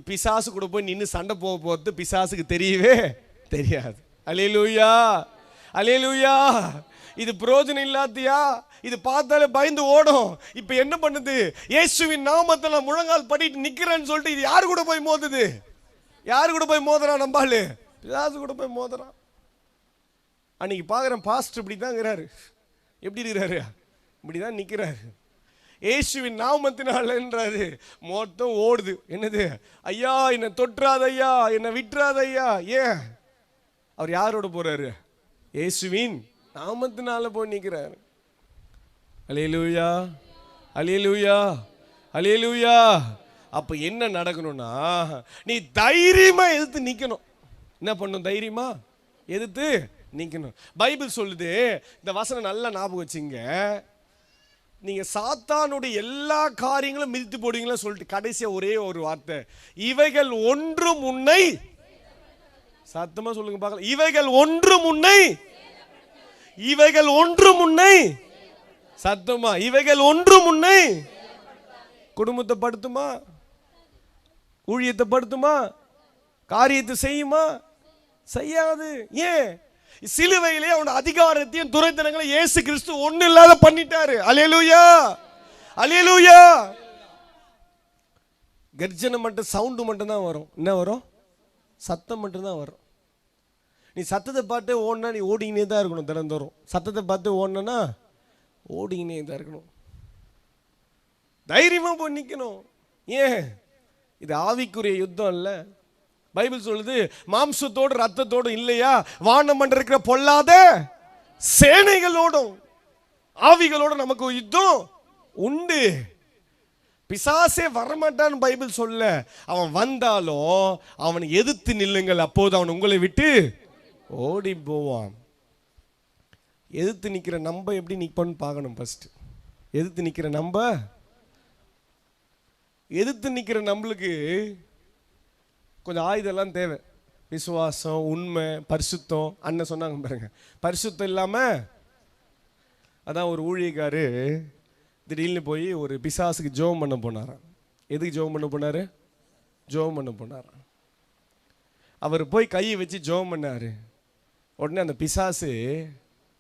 பிசாசு கூட போய் நின்று சண்டை போக போகிறது பிசாசுக்கு தெரியவே தெரியாது. அல்லேலூயா, அல்லேலூயா. இது பிரயோஜனம் இல்லாதியா? இது பார்த்தாலே பயந்து ஓடும். இப்ப என்ன பண்ணுது? இயேசுவின் நாமத்துல முழங்கால் படிட்டு நிக்கிறேன்னு சொல்லிட்டு இது யாரு கூட போய் மோதுது? யாரு கூட போய் மோதுறான்? நம்பாளு பிசாசு கூட போய் மோதுறான். அன்னைக்கு பார்க்குறேன் பாஸ்டர் இப்படி தான் இருக்கிறாரு. எப்படி இருக்கிறாரு? இப்படி தான் நிற்கிறாரு. இயேசுவின் நாமத்தினாலன்றாரு. மொத்தம் ஓடுது. என்னது? ஐயா என்னை தொற்றாத ஐயா, என்னை விட்டுறாத ஐயா. ஏன்? அவர் யாரோட போறாரு? இயேசுவின் நாமத்தினால போய் நிற்கிறாரு. அல்லேலூயா, அல்லேலூயா, அல்லேலூயா. அப்ப என்ன நடக்கணும்னா, நீ தைரியமா எதிர்த்து நிக்கணும். என்ன பண்ணும்? தைரியமா எதிர்த்து நிக்கணும். பைபிள் சொல்லுது, இந்த வசனம் நல்லா ஞாபகம் வச்சுங்க. நீங்க சாத்தானுடைய எல்லா காரியங்களும் மிதித்து போடுவீங்களா சொல்லிட்டு கடைசியா ஒரே ஒரு வார்த்தை, இவைகள் ஒன்றும் உன்னை, சத்தமா சொல்லுங்க பார்க்கலாம், இவைகள் ஒன்றும் உன்னை, இவைகள் ஒன்றும் உன்னை, சத்தமா, இவைகள் ஒன்றும் உன்னை குடும்பத்தை படுத்துமா, ஊழியத்தை படுத்துமா, காரியத்தை செய்யுமா? செய்யாது. ஏன்? சிலுவையிலே அவனோட அதிகாரத்தையும் துரைத்தனங்களை இயேசு கிறிஸ்து ஒண்ணு இல்லாத பண்ணிட்டாரு. அல்லேலூயா, அல்லேலூயா. கர்ஜனை மட்டும், சவுண்டு மட்டும் தான் வரும். என்ன வரும்? சத்தம் மட்டும் தான் வரும். நீ சத்தத்தை பார்த்து ஓடினா நீ ஓடிக்கினே தான் இருக்கணும். தினந்தோறும் சத்தத்தை பார்த்து ஓடினா ஓடிக்கினே தான் இருக்கணும். தைரியமா போய் நிற்கணும். ஏன்? இது ஆவிக்குரிய யுத்தம் இல்ல. பைபிள் சொல்லுது, மாம்சத்தோடு ரத்தத்தோடு இல்லையா, வானமண்டல இருக்கிற பொல்லாத சேனைகளோடும் ஆவிகளோட நமக்கு யுத்தம் உண்டு. பிசாசே வரமாட்டான்னு பைபிள் சொல்ல. அவன் வந்தாலும் அவனை எதிர்த்து நில்லுங்கள், அப்போது அவன் உங்களை விட்டு ஓடி போவான். எதிர்த்து நிக்கிற நம்ம எப்படி நிற்போன்னு பார்க்கணும். ஃபர்ஸ்ட் எதிர்த்து நிக்கிற நம்ம, எதிர்த்து நிக்கிற நம்மளுக்கு கொஞ்சம் ஆயுதெல்லாம் தேவை. விசுவாசம், உண்மை, பரிசுத்தம். அண்ணன் சொன்னாங்க பாருங்க, பரிசுத்தம் இல்லாம. அதான் ஒரு ஊழியக்காரு திடீர்னு போய் ஒரு பிசாசுக்கு ஜெபம் பண்ண போனாராம். எதுக்கு ஜெபம் பண்ண போனாரு? ஜெபம் பண்ண போனாராம். அவர் போய் கையை வச்சு ஜெபம் பண்ணாரு. உடனே அந்த பிசாசு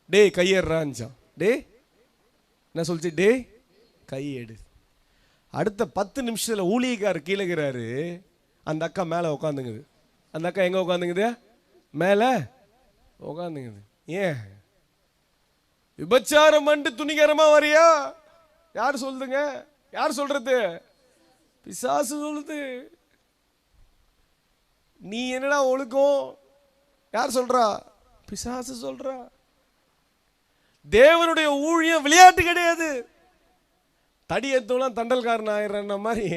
டே கையேறான்ச்சான். டே என்ன சொல்லிச்சு? டே கையேடு. அடுத்த 10 நிமிஷத்துல ஊழியக்காரர் கீழேகிறாரு. அந்த அக்கா மேலே உட்காந்துங்குது. அந்த அக்கா எங்கே உட்காந்துங்குது? மேலே உட்காந்துங்குது. ஏன்? விபச்சாரம் பண்ணிட்டு துணிகரமா வரியா? யார் சொல்லுங்க? யார் சொல்றது? பிசாசு சொல்லுது. நீ என்னடா ஒழுக்கம்? யார் சொல்றா? பிசாசு சொல்றா. தேவனுடைய ஊழியம் விளையாட்டு கிடையாது. தடியத்தோலாம் தண்டல்காரன் ஆயிடுற மாதிரி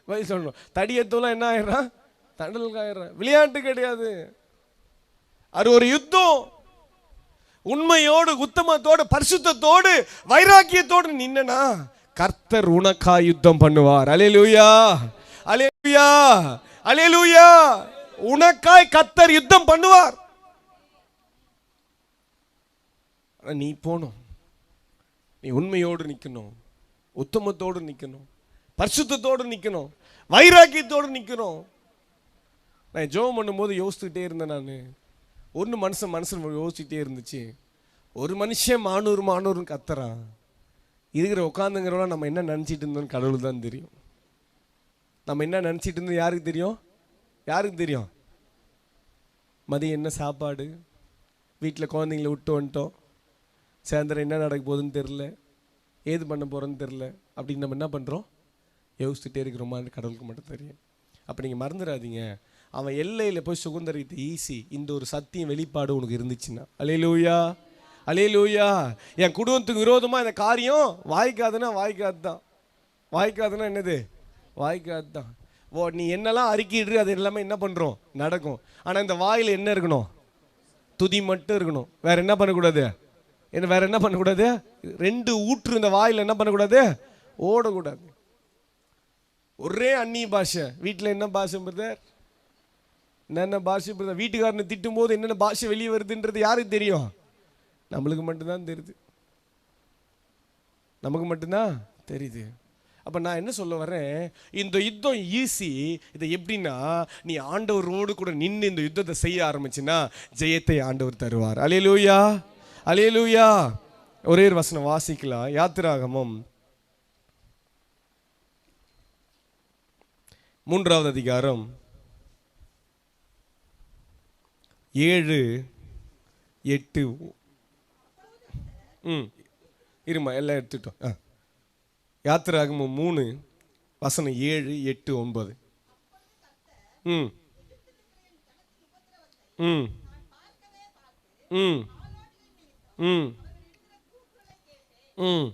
பதில் சொல்லணும். தடியத்தோலாம் என்ன ஆயிடுறான்? தண்டல்காரன். விளையாட்டு கிடையாது. அது ஒரு யுத்தம். உண்மையோடு, உத்தமத்தோடு, பரிசுத்தத்தோடு, வைராக்கியத்தோடு நின்னா கர்த்தர் உனக்கா யுத்தம் பண்ணுவார். அல்லேலூயா, அல்லேலூயா, அல்லேலூயா. உனக்காய் கர்த்தர் யுத்தம் பண்ணுவார். நீ போணும். நீ உண்மையோடு நிக்கணும், உத்தமத்தோடு நிக்கணும், பரிசுத்தத்தோடு நிக்கணும், வைராக்கியத்தோடு நிக்கணும். நான் ஜெபம் பண்ணும்போது யோசிச்சுக்கிட்டே இருந்தேன். நான் ஒன்று மனுஷன் யோசிச்சுட்டே இருந்துச்சு. ஒரு மனுஷன் மானூர்னு கத்துறான். இருக்கிற உட்காந்துங்கிறவங்க நம்ம என்ன நினச்சிட்டு இருந்தோம்னு கடவுள் தான் தெரியும். நம்ம என்ன நினச்சிட்டு இருந்தோம் யாருக்கு தெரியும்? யாருக்கு தெரியும்? மதியம் என்ன சாப்பாடு, வீட்டில் குழந்தைங்கள விட்டு வந்துட்டோம், சாயந்தரம் என்ன நடக்க போகுதுன்னு தெரில, ஏது பண்ண போகிறோன்னு தெரில, அப்படின்னு நம்ம என்ன பண்ணுறோம்? யோசிச்சுட்டே இருக்கிறோமான்னு கடவுளுக்கு மட்டும் தெரியும். அப்போ நீங்கள் மறந்துடாதீங்க, அவன் எல்லையில் போய் சுதந்திரித்து ஈஸி. இந்த ஒரு சத்தியம் வெளிப்பாடு உனக்கு இருந்துச்சுன்னா, அல்லேலூயா அல்லேலூயா. என் குடும்பத்துக்கு விரோதமாக இந்த காரியம் வாய்க்காதுன்னா வாய்க்காதுன்னா என்னது? வாய்க்காது தான். நீ என்னெல்லாம் அறிக்கிடு அது எல்லாமே என்ன பண்ணுறோம்? நடக்கும். ஆனால் இந்த வாயில் என்ன இருக்கணும்? துதி மட்டும் இருக்கணும். வேற என்ன பண்ணக்கூடாது? வேற என்ன பண்ணக்கூடாது? 2 ஊற்று இந்த வாயில் என்ன பண்ணக்கூடாது? ஓடக்கூடாது. ஒரே அந்நிய பாஷை. வீட்டில் என்ன பாஷை பிரதர்? என்னென்ன பாஷை பிரதர்? வீட்டுக்காரனை திட்டும் போது என்னென்ன பாஷை வெளியே வருதுன்றது யாருக்கு தெரியும்? நம்மளுக்கு மட்டும்தான் தெரியுது. நமக்கு மட்டும்தான் தெரியுது. அப்போ நான் என்ன சொல்ல வரேன், இந்த யுத்தம் ஈஸி. இதை எப்படின்னா, நீ ஆண்டவரோடு கூட நின்று இந்த யுத்தத்தை செய்ய ஆரம்பிச்சுன்னா ஜெயத்தை ஆண்டவர் தருவார். அல்லேலூயா அல்லேலூயா. ஒரே ஒரு வசனம் வாசிக்கலாம். யாத்திராகமம் 3வது அதிகாரம் 7, 8. இருமா எல்லாம் எடுத்துட்டோம். யாத்திராகமம் 3 வசனம் 7, 8, 9. ம் ம் ம் ம் ம்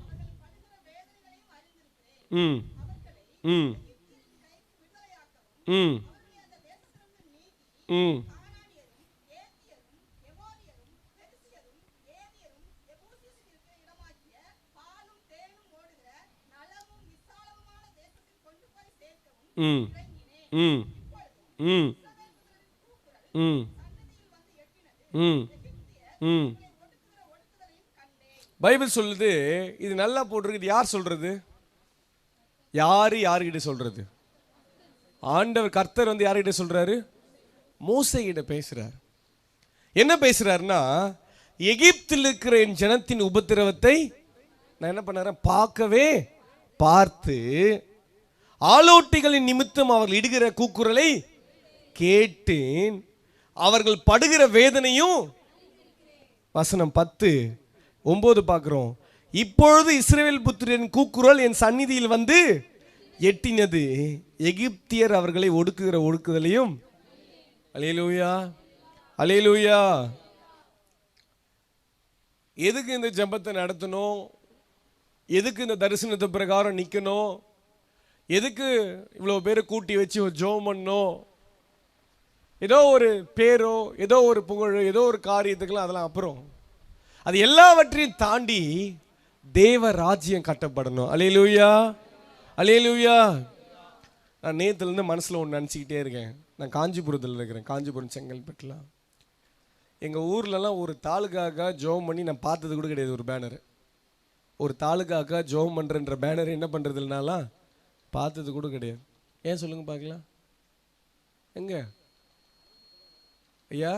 ம் ம் ம் ம் ம் ம் ம் ம் ம் ம். பைபிள் சொல்லுது, இது நல்லா போட்டிருக்கு. யார் சொல்றது? யாருக்கிட்ட சொல்றது? ஆண்டவர் கர்த்தர் வந்து யார்கிட்ட சொல்றாரு? மோசே கிட்ட பேசுறார். என்ன பேசுறாருன்னா, எகிப்தில் இருக்கிற என் ஜனத்தின் உபத்திரவத்தை நான் என்ன பண்ணறேன்? பார்த்து ஆலோட்டிகளின் நிமித்தம் அவர்கள் இடுகிற கூக்குரலை கேட்டேன், அவர்கள் படுகிற வேதனையும். வசனம் 10, 9 பார்க்கிறோம். இப்பொழுது இஸ்ரவேல் புத்திரரின் கூக்குரல் என் சந்நிதியில் வந்து எட்டினது, எகிப்தியர் அவர்களை ஒடுக்குகிற ஒடுக்குதலையும். அல்லேலூயா அல்லேலூயா. எதுக்கு இந்த ஜெபத்தை நடத்தணும்? எதுக்கு இந்த தரிசனத்தை பிரகாரம் நிற்கணும்? எதுக்கு இவ்வளோ பேரை கூட்டி வச்சு ஒரு ஜெபம் பண்ணணும்? ஏதோ ஒரு பேரோ, ஏதோ ஒரு புகழோ, ஏதோ ஒரு காரியத்துக்கெல்லாம் அதெல்லாம் அப்புறம். அது எல்லாவற்றையும் தாண்டி தேவ ராஜ்யம் கட்டப்படணும். அல்லேலூயா அல்லேலூயா. நான் நேற்றுலேருந்து மனசில் ஒன்று நினச்சிக்கிட்டே இருக்கேன். நான் காஞ்சிபுரத்தில் இருக்கிறேன், காஞ்சிபுரம் செங்கல்பட்டில். எங்கள் ஊர்லலாம் ஒரு தாலுக்காக ஜெபம் பண்ணி நான் பார்த்தது கூட கிடையாது. ஒரு பேனர், ஒரு தாலுக்காக ஜெபம் பண்ணுறன்ற பேனர் என்ன பண்ணுறது இல்லைனாலாம் பார்த்தது கூட கிடையாது. ஏன் சொல்லுங்க பார்க்கலாம்? எங்க ஐயா?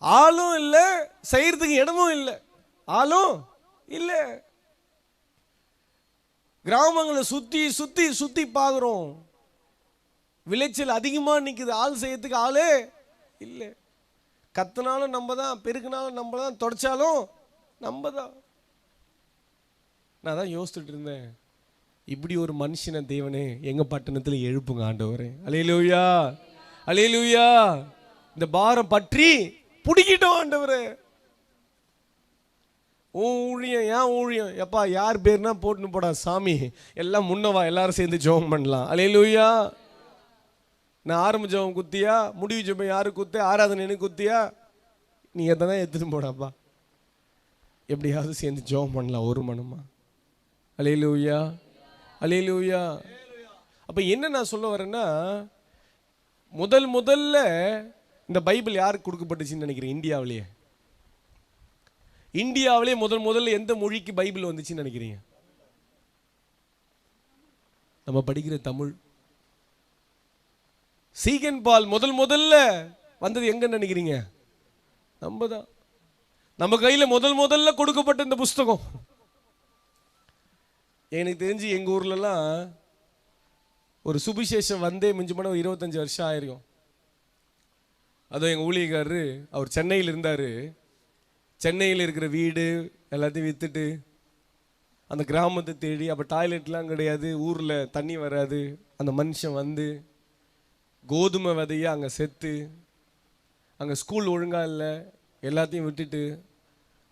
ஆளும் இல்லை, செய்யறதுக்கு இடமும் இல்லை. ஆளும் இல்லை. கிராமங்களை சுத்தி சுத்தி சுத்தி பார்க்குறோம், விளைச்சல் அதிகமாக நிற்குது, ஆள் செய்யறதுக்கு ஆளே இல்லை. கத்தினாலும் நம்ம தான், பெருக்கினாலும் நம்ம தான், தொடச்சாலும் நம்ம தான். நான் தான் யோசிச்சுட்டு இருந்தேன், இப்படி ஒரு மனுஷனை தேவனே எங்க பட்டணத்தில் எழுப்புங்க ஆண்டவரே. அல்லேலூயா அல்லேலூயா. இந்த பாரம் பற்றி பிடிக்கிட்டோம் ஆண்டவரே. ஊழியம் ஏன் ஊழியம்? எப்பா யார் பேர்னா போட்டுன்னு போடா சாமி, எல்லாம் முன்னவா, எல்லாரும் சேர்ந்து ஜெபம் பண்ணலாம். அல்லேலூயா. நான் ஆரம்ப ஜெபம் குத்தியா, முடிவு ஜெபம் யாரு குத்து, ஆராதனை எனக்கு குத்தியா? நீ எதான் எடுத்துன்னு போடாப்பா, எப்படியாவது சேர்ந்து ஜெபம் பண்ணலாம் ஒரு மனமா. அல்லேலூயா அல்லேலூயா. அப்போ என்ன நான் சொல்ல வரேன்னா, முதல்ல இந்த பைபிள் யாருக்கு கொடுக்கப்பட்டுச்சுன்னு நினைக்கிறேன்? இந்தியாவிலே முதல்ல எந்த மொழிக்கு பைபிள் வந்துச்சுன்னு நினைக்கிறீங்க? நம்ம படிக்கிற தமிழ். சீகன் பால் முதல்ல வந்தது எங்க நினைக்கிறீங்க? நம்ம தான். நம்ம கையில முதல்ல கொடுக்கப்பட்ட இந்த புஸ்தகம். எனக்கு தெரிஞ்சு எங்க ஊர்லலாம் ஒரு சுபிசேஷம் வந்தே மிஞ்சி போன 25 வருஷம் ஆயிருக்கும். அதுவும் எங்கள் ஊழியக்காரரு அவர் சென்னையில் இருந்தார். சென்னையில் இருக்கிற வீடு எல்லாத்தையும் விற்றுட்டு அந்த கிராமத்தை தேடி, அப்போ டாய்லெட்லாம் கிடையாது, ஊரில் தண்ணி வராது. அந்த மனுஷன் வந்து கோதுமை விதையை அங்கே செத்து, அங்கே ஸ்கூல் ஒழுங்காக இல்லை, எல்லாத்தையும் விட்டுட்டு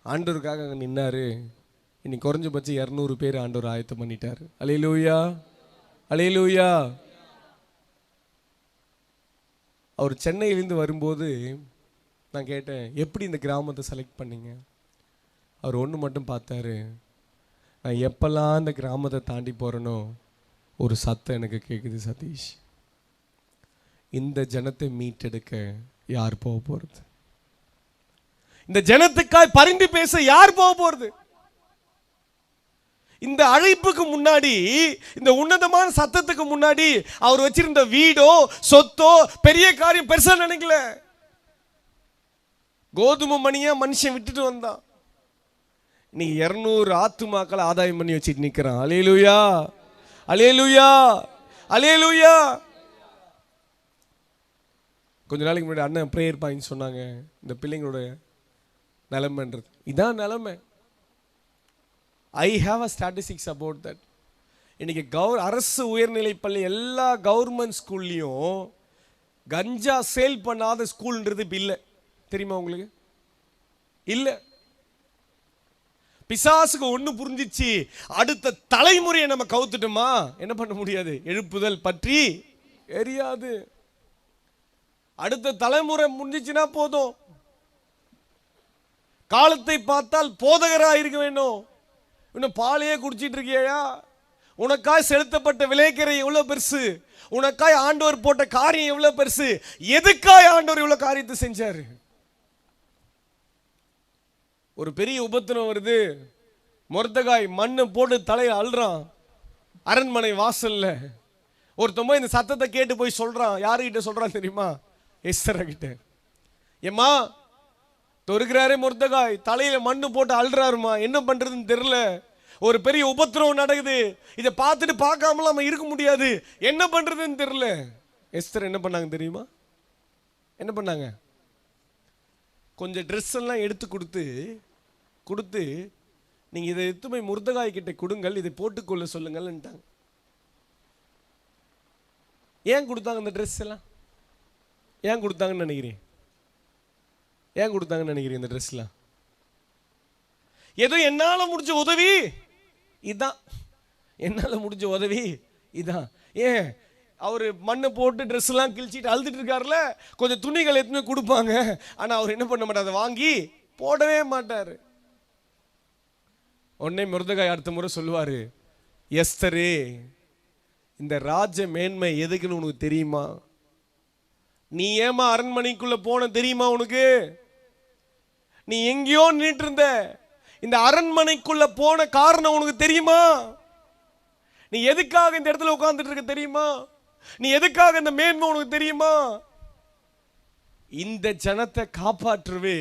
ஆண்டவருக்காக அங்கே நின்னார். இன்னைக்கு குறைஞ்சபட்சம் 200 பேர் ஆண்டவர் ஆயத்தம் பண்ணிட்டார். அல்லேலூயா, அல்லேலூயா. அவர் சென்னையிலேருந்து வரும்போது நான் கேட்டேன், எப்படி இந்த கிராமத்தை செலக்ட் பண்ணீங்க? அவர் ஒன்று மட்டும் பார்த்தாரு, நான் எப்பெல்லாம் இந்த கிராமத்தை தாண்டி போகிறேனோ ஒரு சத்தம் எனக்கு கேட்குது, சதீஷ், இந்த ஜனத்தை மீட்டெடுக்க யார் போக போகிறது? இந்த ஜனத்துக்காய் பரிந்து பேச யார் போக போகிறது? இந்த அழைப்புக்கு முன்னாடி, இந்த உன்னதமான சத்தத்துக்கு முன்னாடி அவர் வச்சிருந்த வீடோ சொத்தோ பெரிய காரியம் பெருசா நினைக்கல. கோதுமை மணியா மனுஷன் விட்டுட்டு வந்தான். இன்னைக்கு 200 ஆத்துமாக்களை ஆதாயம் பண்ணி வச்சுட்டு நிற்கிறான். அல்லேலூயா, அல்லேலூயா, அல்லேலூயா. கொஞ்ச நாளைக்கு முன்னாடி அண்ணன் ப்ரேயர் பாயிண்ட் சொன்னாங்க, இந்த பிள்ளைங்களோட நிலைமைன்றது. இதான் நிலைமை. I have a statistics about that. இன்னைக்கு அரசு உயர்நிலை பள்ளி எல்லா கவர்மெண்ட் ஸ்கூல்லையும் கஞ்சா சேல் பண்ணாத ஸ்கூல்ன்றது இப்போ இல்லை. தெரியுமா உங்களுக்கு? இல்லை. பிசாசுக்கு ஒன்று புரிஞ்சிச்சு, அடுத்த தலைமுறையை நம்ம கவுத்துட்டோமா என்ன பண்ண முடியாது, எழுப்புதல் பற்றி எரியாது. அடுத்த தலைமுறை முடிஞ்சிச்சுன்னா போதும். காலத்தை பார்த்தால் போதகராக இருக்க வேண்டும். இன்னும் பாலையே குடிச்சிட்டு இருக்கியா? உனக்காய் செலுத்தப்பட்ட விலைக்கரை எவ்வளவு பெருசு, உனக்காய் ஆண்டவர் போட்ட காரியம் எவ்வளவு பெருசு, எதுக்காய் ஆண்டவர் இவ்வளவு காரியத்தை செஞ்சாரு? ஒரு பெரிய உபத்திரம் வருது, மொர்தெகாய் மண்ணு போட்டு தலையை அழுறான் அரண்மனை வாசல்ல. ஒருத்தன் இந்த சத்தத்தை கேட்டு போய் சொல்றான். யாருகிட்ட சொல்றான் தெரியுமா? எஸ்தர் கிட்ட. ஏம்மா, தொருக்கிறாரே மொர்தெகாய் தலையில மண்ணு போட்டு அழுறாருமா, என்ன பண்றதுன்னு தெரியல, ஒரு பெரிய உபத்திரம் நடக்குது, இதை பார்த்துட்டு பார்க்காமலாம் நம்ம இருக்க முடியாது, என்ன பண்றதுன்னு தெரியல. எஸ்தர் என்ன பண்ணாங்க தெரியுமா? என்ன பண்ணாங்க? கொஞ்சம் ட்ரெஸ் எல்லாம் எடுத்து கொடுத்து நீங்க இதை எடுத்து போய் மொர்தெகாய் கிட்ட கொடுங்கள், இதை போட்டுக்கொள்ள சொல்லுங்கள்ன்ட்டாங்க. ஏன் கொடுத்தாங்க இந்த ட்ரெஸ் எல்லாம்? ஏன் கொடுத்தாங்கன்னு நினைக்கிறேன்? ஏன் கொடுத்தாங்கன்னு நினைக்கிறீங்க இந்த ட்ரெஸ்லாம்? ஏதோ என்னால முடிஞ்ச உதவி இதான், என்னால முடிஞ்ச உதவி இதான். ஏன் அவர் மண்ணை போட்டு ட்ரெஸ் எல்லாம் கிழிச்சிட்டு அழுதுட்டு இருக்காருல, கொஞ்சம் துணிகள் எதுவுமே கொடுப்பாங்க, ஆனா அவர் என்ன பண்ண மாட்டார், அதை வாங்கி போடவே மாட்டாரு. உடனே மொர்தெகாய் அடுத்த முறை சொல்லுவாரு, எஸ்தரே, இந்த ராஜ மேன்மை எதுக்குன்னு உனக்கு தெரியுமா? நீ ஏமா அரண்மனைக்குள்ள போன தெரியுமா உனக்கு? நீ எங்கேயோ நின்றுட்டு இருந்த, இந்த அரண்மனைக்குள்ள போன காரணம் உனக்கு தெரியுமா? நீ எதுக்காக இந்த இடத்துல உட்கார்ந்துட்டு இருக்க தெரியுமா? நீ எதுக்காக இந்த மேன்மை உனக்கு தெரியுமா? இந்த ஜனத்தை காப்பாற்றவே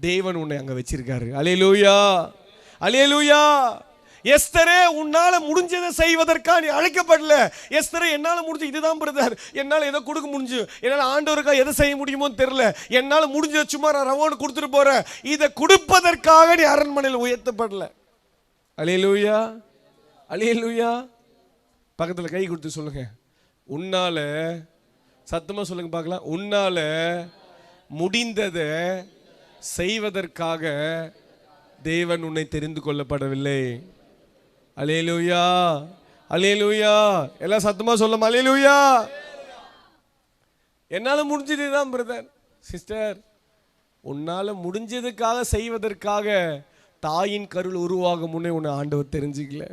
தேவன் உன்னை அங்க வச்சிருக்காரு. அல்லேலூயா, அல்லேலூயா. எஸ்தரே, உன்னால முடிஞ்சதை செய்வதற்கா நீ அழைக்கப்படல. எஸ்தரே, என்னால முடிஞ்ச இதுதான் பிரதர், என்னால எதை கொடுக்க முடிஞ்சு, என்னால ஆண்டவருக்கா எதை செய்ய முடியுமோன்னு தெரியல, என்னால முடிஞ்ச சும்மா நான் ரவோன்னு கொடுத்துட்டு போறேன், இதை கொடுப்பதற்காக நீ அரண்மனையில் உயர்த்தப்படல. அல்லேலூயா, அல்லேலூயா. பக்கத்துல கை கொடுத்து சொல்லுங்க, உன்னால, சத்தமா சொல்லுங்க பார்க்கலாம், உன்னால முடிந்ததை செய்வதற்காக தேவன் உன்னை தெரிந்து கொள்ளப்படவில்லை. அல்லேலூயா, அல்லேலூயா. எல்லாம் சத்தமா சொல்லுமா அல்லேலூயா. என்னால முடிஞ்சது தான் பிரதர் சிஸ்டர், உன்னால முடிஞ்சதுக்காக செய்வதற்காக தாயின் கருள் உருவாகும் முன்னே உன்னை ஆண்டவர் தெரிஞ்சுக்கல.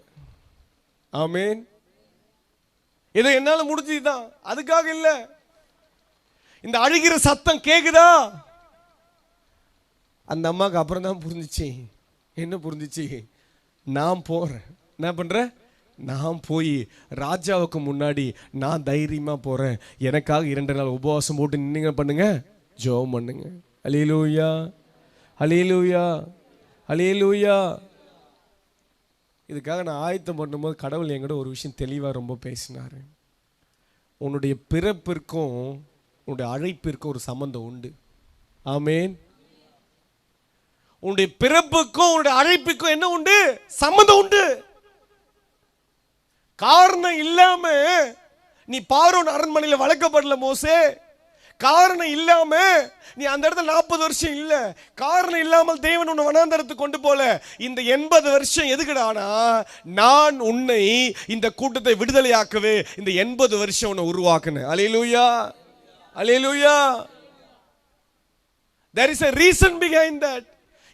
ஆமேன். ஏதோ என்னால முடிஞ்சதுதான், அதுக்காக இல்ல. இந்த அழுகிற சத்தம் கேக்குதா? அந்த அம்மாவுக்கு அப்புறம் தான் புரிஞ்சிச்சு. என்ன புரிஞ்சிச்சு? நான் போறேன், என்ன பண்றேன், நான் போய் ராஜாவுக்கு முன்னாடி நான் தைரியமா போறேன். எனக்காக 2 நாள் உபவாசம் போட்டு நின்னுங்க பண்ணுங்க, ஜெபம் பண்ணுங்க. அல்லேலூயா, அல்லேலூயா, அல்லேலூயா. இதுக்காக நான் ஆயத்தம் பண்ணும்போது கடவுள் என்கிட்ட ஒரு விஷயம் தெளிவாக ரொம்ப பேசினார். உன்னுடைய பிறப்பிற்கும் உன்னுடைய அழைப்பிற்கும் ஒரு சம்பந்தம் உண்டு. ஆமேன். உன்னுடைய பிறப்புக்கும் உன்னுடைய அழைப்புக்கும் என்ன உண்டு? சம்பந்தம் உண்டு. காரணம் இல்லாம நீ பார்வோன் அரண்மனையில் வளர்க்கப்படல மோசே. காரணம் இல்லாம நீ அந்த இடத்துல 40 வருஷம் இல்ல. காரணம் இல்லாமல் தேவன் உன்னை வனாந்தரத்துக்கு கொண்டு போல. இந்த 80 வருஷம் எதுக்குடானா, நான் உன்னை இந்த கூட்டத்தை விடுதலையாக்கவே இந்த 80 வருஷம் உன்னை உருவாக்குனேன். அல்லேலூயா, அல்லேலூயா. There is a reason behind that.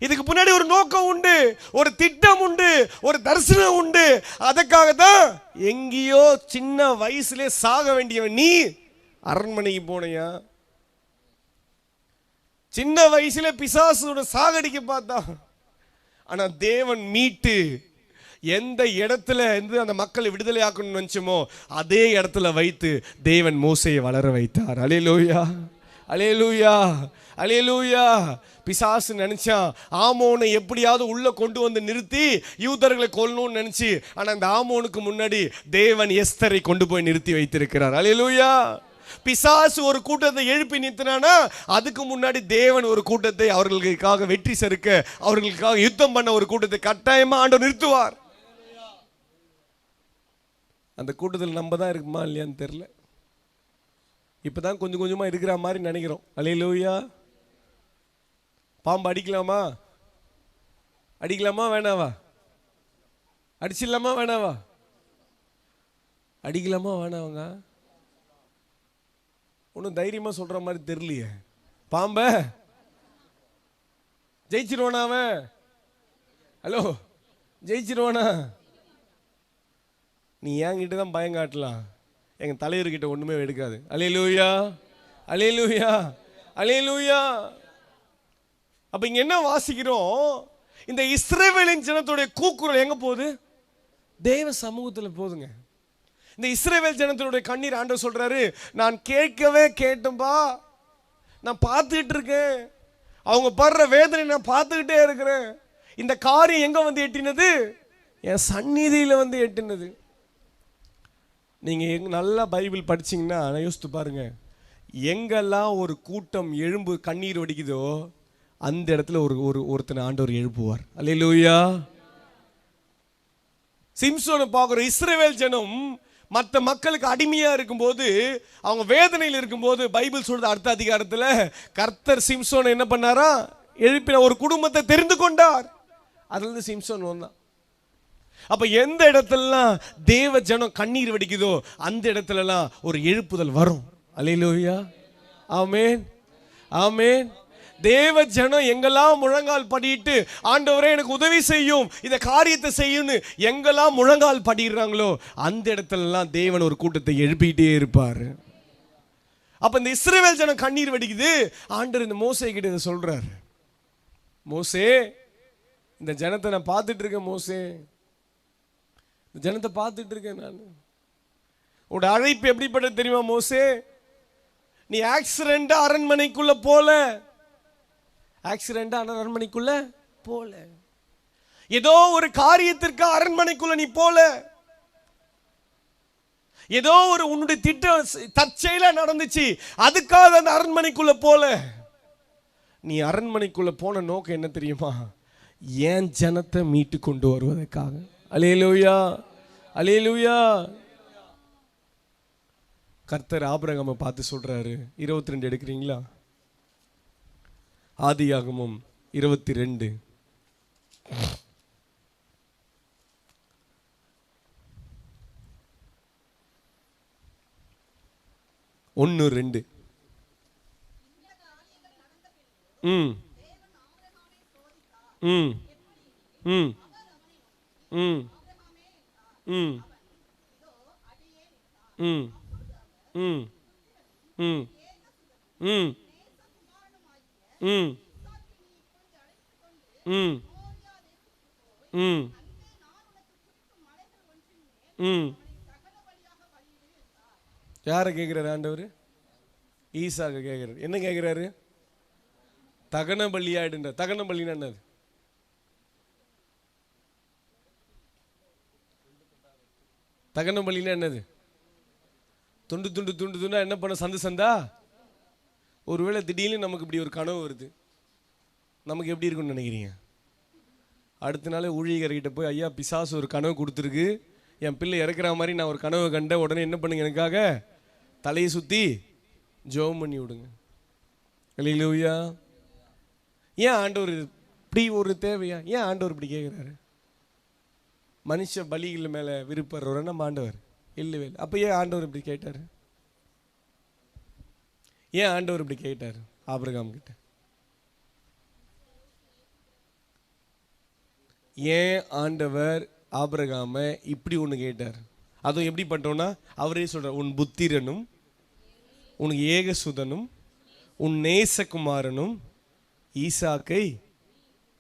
இதுக்கு முன்னாடி ஒரு நோக்கம் உண்டு, ஒரு திட்டம் உண்டு, ஒரு தரிசனம் உண்டு. அதுக்காக தான் எங்கேயோ சின்ன வயசுல சாக வேண்டியவன் நீ அரண்மனைக்கு போனையா? சின்ன வயசுல பிசாசோட சாகடிக்க பார்த்தா, ஆனா தேவன் மீட்டு எந்த இடத்துல இருந்து அந்த மக்களை விடுதலை ஆக்கணும்னு நினைச்சோமோ அதே இடத்துல வைத்து தேவன் மோசேயை வளர வைத்தார். அல்லேலூயா, அல்லேலூயா, அல்லேலூயா. பிசாசு நினைச்சான் ஆமோனை எப்படியாவது உள்ள கொண்டு வந்து நிறுத்தி யூதர்களை கொல்லணும்னு நினைச்சு, ஆனா அந்த ஆமோனுக்கு முன்னாடி தேவன் எஸ்தரை கொண்டு போய் நிறுத்தி வைத்திருக்கிறார். அல்லேலூயா. பிசாசு ஒரு கூட்டத்தை எழுப்பி நிறுத்தினானா, அதுக்கு முன்னாடி தேவன் ஒரு கூட்டத்தை அவர்களுக்காக வெற்றி செருக்க, அவர்களுக்காக யுத்தம் பண்ண ஒரு கூட்டத்தை கட்டாயமா ஆண்டவர் நிறுத்துவார். அந்த கூட்டத்தில் நம்ம தான் இருக்குமா இல்லையான்னு தெரியல. இப்பதான் கொஞ்சம் கொஞ்சமா இருக்கிற மாதிரி நினைக்கிறோம். அல்லேலூயா. பாம்பு அடிக்கலாமா? அடிக்கலாமா வேணாவா? அடிச்சிடலாமா வேணாவா? அடிக்கலாமா வேணாவங்க? ஒன்றும் தைரியமா சொல்ற மாதிரி தெரியலையே. பாம்ப ஜெயிச்சிருவானா அவன்? ஹலோ, ஜெயிச்சிருவானா? நீ என்கிட்ட தான் பயம் காட்டலாம், எங்க தலைவர்கிட்ட ஒண்ணுமே எடுக்காது. அல்லேலூயா, அல்லேலூயா, அல்லேலூயா. அப்ப இங்க என்ன வாசிக்கிறோம்? இந்த இஸ்ரவேலின் ஜனத்துடைய கூக்குரல் எங்க போகுது? தேவ சமூகத்துல போதுங்க. இந்த இஸ்ரவேல் ஜனத்தினுடைய கண்ணீர் ஆண்டவர் சொல்றாரு, நான் கேட்கவே கேட்டேன்பா, நான் பார்த்துக்கிட்டு இருக்கேன், அவங்க படுற வேதனை நான் பார்த்துக்கிட்டே இருக்கிறேன். இந்த காரியம் எங்க வந்து எட்டினது? என் சந்நிதியில வந்து எட்டினது. நீங்க நல்லா பைபிள் படிச்சீங்கன்னா யோசித்து பாருங்க, எங்கெல்லாம் ஒரு கூட்டம் எழும்பு கண்ணீர் வடிக்குதோ அந்த இடத்துல ஒருத்தனை ஆண்டவர் எழுப்புவார். அல்லேலூயா. சிம்சோனை பார்க்குற இஸ்ரவேல் ஜனம் மற்ற மக்களுக்கு அடிமையா இருக்கும்போது, அவங்க வேதனையில் இருக்கும்போது, பைபிள் சொல்றது அடுத்த அதிகாரத்தில் கர்த்தர் சிம்சோனை என்ன பண்ணாரா? எழுப்பின ஒரு குடும்பத்தை தெரிந்து கொண்டார். அதுல இருந்து சிம்சோன் வந்தான். அப்ப எந்த இடத்துலலாம் தேவ ஜனம் கண்ணீர் வடிக்குதோ அந்த இடத்துலலாம் ஒரு எழுப்புதல் வரும். அல்லேலூயா, ஆமென், ஆமென். தேவ ஜனம் எங்கெல்லாம் முழங்கால் படிட்டு ஆண்டவரே எனக்கு உதவி செய்யும், இந்த காரியத்தை செய்யும்னு எங்கெல்லாம் முழங்கால் படிடுறாங்களோ அந்த இடத்துலலாம் தேவன் ஒரு கூட்டத்தை எழுப்பிட்டே இருப்பார். அப்ப இந்த இஸ்ரவேல் ஜனம் கண்ணீர் வடிக்குது. ஆண்டவர் இந்த மோசே கிட்ட இதை சொல்றாரு, மோசே இந்த ஜனத்தை நான் பார்த்துட்டு இருக்கேன், மோசே இந்த ஜனத்தை பார்த்துட்டு இருக்கேன் நான். உன்னோட அழைப்பு எப்படிப்பட்டது தெரியுமா மோசே? நீ ஆக்சிடென்ட் அரண்மனைக்குள்ள போல, ஆக்சிடென்ட் அரண்மனைக்குள்ள போல, ஏதோ ஒரு காரியத்திற்கு அரண்மனைக்குள்ள நீ போல, ஏதோ ஒரு உன்னுடைய திட்டம் தற்செயலா நடந்துச்சு, அதுக்காக அந்த அரண்மனைக்குள்ள போல. நீ அரண்மனைக்குள்ள போன நோக்கம் என்ன தெரியுமா? ஏன் ஜனத்தை மீட்டு கொண்டு வருவதற்காக. அல்லேலூயா, அல்லேலூயா. கர்த்தர் ஆபிரகாமை பார்த்து சொல்றாரு, 22 எடுக்கிறீங்களா? ஆதியாகமம் 22 1-2. ம் ம் ம் ம் ம் ம் ம் ம் ம் ம் ம் ம் ம் யாரை கேட்குறாரு ஆண்டவர்? ஈசாக்க கேட்குறாரு. என்ன கேட்குறாரு? தகன பலியாயிடுன்ற. தகன பலின்னா என்னது? தகன பலின்னா என்னது? துண்டு துண்டு துண்டு துண்டா என்ன பண்ண? சந்து சந்தா. ஒருவேளை திடீர்னு நமக்கு இப்படி ஒரு கனவு வருது, நமக்கு எப்படி இருக்குன்னு நினைக்கிறீங்க? அடுத்த நாள் ஊழியர்கிட்ட போய், ஐயா பிசாசு ஒரு கனவு கொடுத்துருக்கு, என் பிள்ளை இறக்குற மாதிரி நான் ஒரு கனவு கண்டேன், உடனே என்ன பண்ணுங்க, எனக்காக தலையை சுற்றி ஜெபம் பண்ணி விடுங்க. அல்லேலூயா. ஏன் ஆண்டவர் இப்படி ஒரு தேவையா? ஏன் ஆண்டவர் இப்படி கேட்குறாரு? மனுஷ பலிகள் மேலே விருப்பப்படுறவர் நம்ம ஆண்டவர் இல்லவே இல்லை. அப்போ ஏன் ஆண்டவர் இப்படி கேட்டார்? ஏன் ஆண்டவர் இப்படி கேட்டார் ஆபிரகாம் கிட்ட? ஏன் ஆண்டவர் ஆபிரகாமை இப்படி ஒன்று கேட்டார்? அதுவும் எப்படி பண்ணிட்டோம்னா, அவரே சொல்றார், உன் புத்திரனும் உனக்கு ஏகசுதனும் உன் நேசகுமாரனும் ஈசாக்கை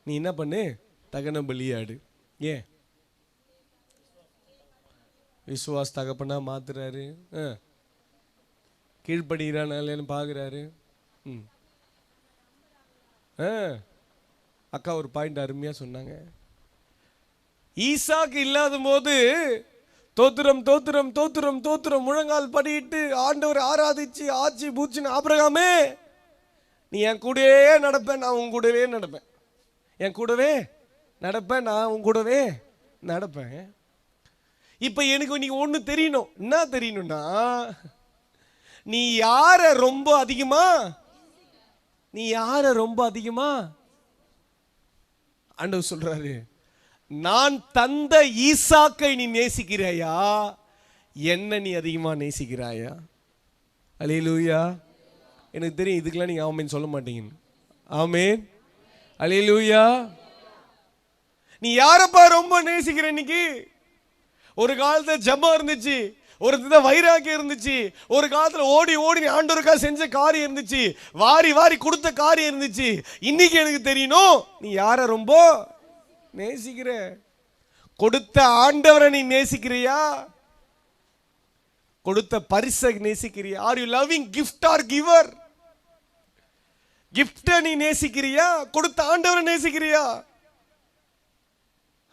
நீ என்ன பண்ணு, தகன பலியாடு. ஏன்? விசுவாஸ் தகப்பனா மாத்துறாரு, கீழ்ப்படுகிறான்னு பார்க்குறாரு. அக்கா ஒரு பாயிண்ட் அருமையாக சொன்னாங்க. ஈசாக்கு இல்லாத போது தோத்திரம் தோத்திரம் தோத்திரம் தோத்திரம் முழங்கால் படிட்டு ஆண்டவர் ஆராதிச்சு ஆட்சி பூச்சின்னு, ஆபிரகாமே நீ என் கூடவே நடப்பேன், நான் உன் கூடவே நடப்பேன், என் கூடவே நடப்பேன், நான் உன் கூடவே நடப்பேன். இப்போ எனக்கு நீங்க ஒன்று தெரியணும். என்ன தெரியணும்னா, நீ யார ரொம்ப அதிகமா, நீ யார ரொம்ப அதிகமா, ஆண்டவர் சொல்றாரு, நான் தந்த ஈசாக்கை நீ நேசிக்கிறாயா, என்ன நீ அதிகமா நேசிக்கிறாயா? அல்லேலூயா. எனக்கு தெரியும் இதுக்கெல்லாம் நீங்க ஆமேன் சொல்ல மாட்டீங்க. ஆமேன். அல்லேலூயா. நீ யாரப்பா ரொம்ப நேசிக்கிற? இன்னைக்கு ஒரு காலத்துல ஜெபம் இருந்துச்சு, ஒரு வைராக்கியம் இருந்துச்சு, ஒரு காலத்துல ஓடி ஓடி நீ ஆண்டவருக்கா செஞ்ச காரியம் இருந்துச்சு, வாரி வாரி கொடுத்த காரியம் இருந்துச்சு. இன்னைக்கு எனக்கு தெரியணும், நீ யார ரொம்ப நேசிக்கிற? கொடுத்த ஆண்டவரை நீ நேசிக்கிறியா? கொடுத்த பரிசை நேசிக்கிறியா? Are you loving gift or giver? கிஃப்ட நீ நேசிக்கிறியா? கொடுத்த ஆண்டவரை நேசிக்கிறியா?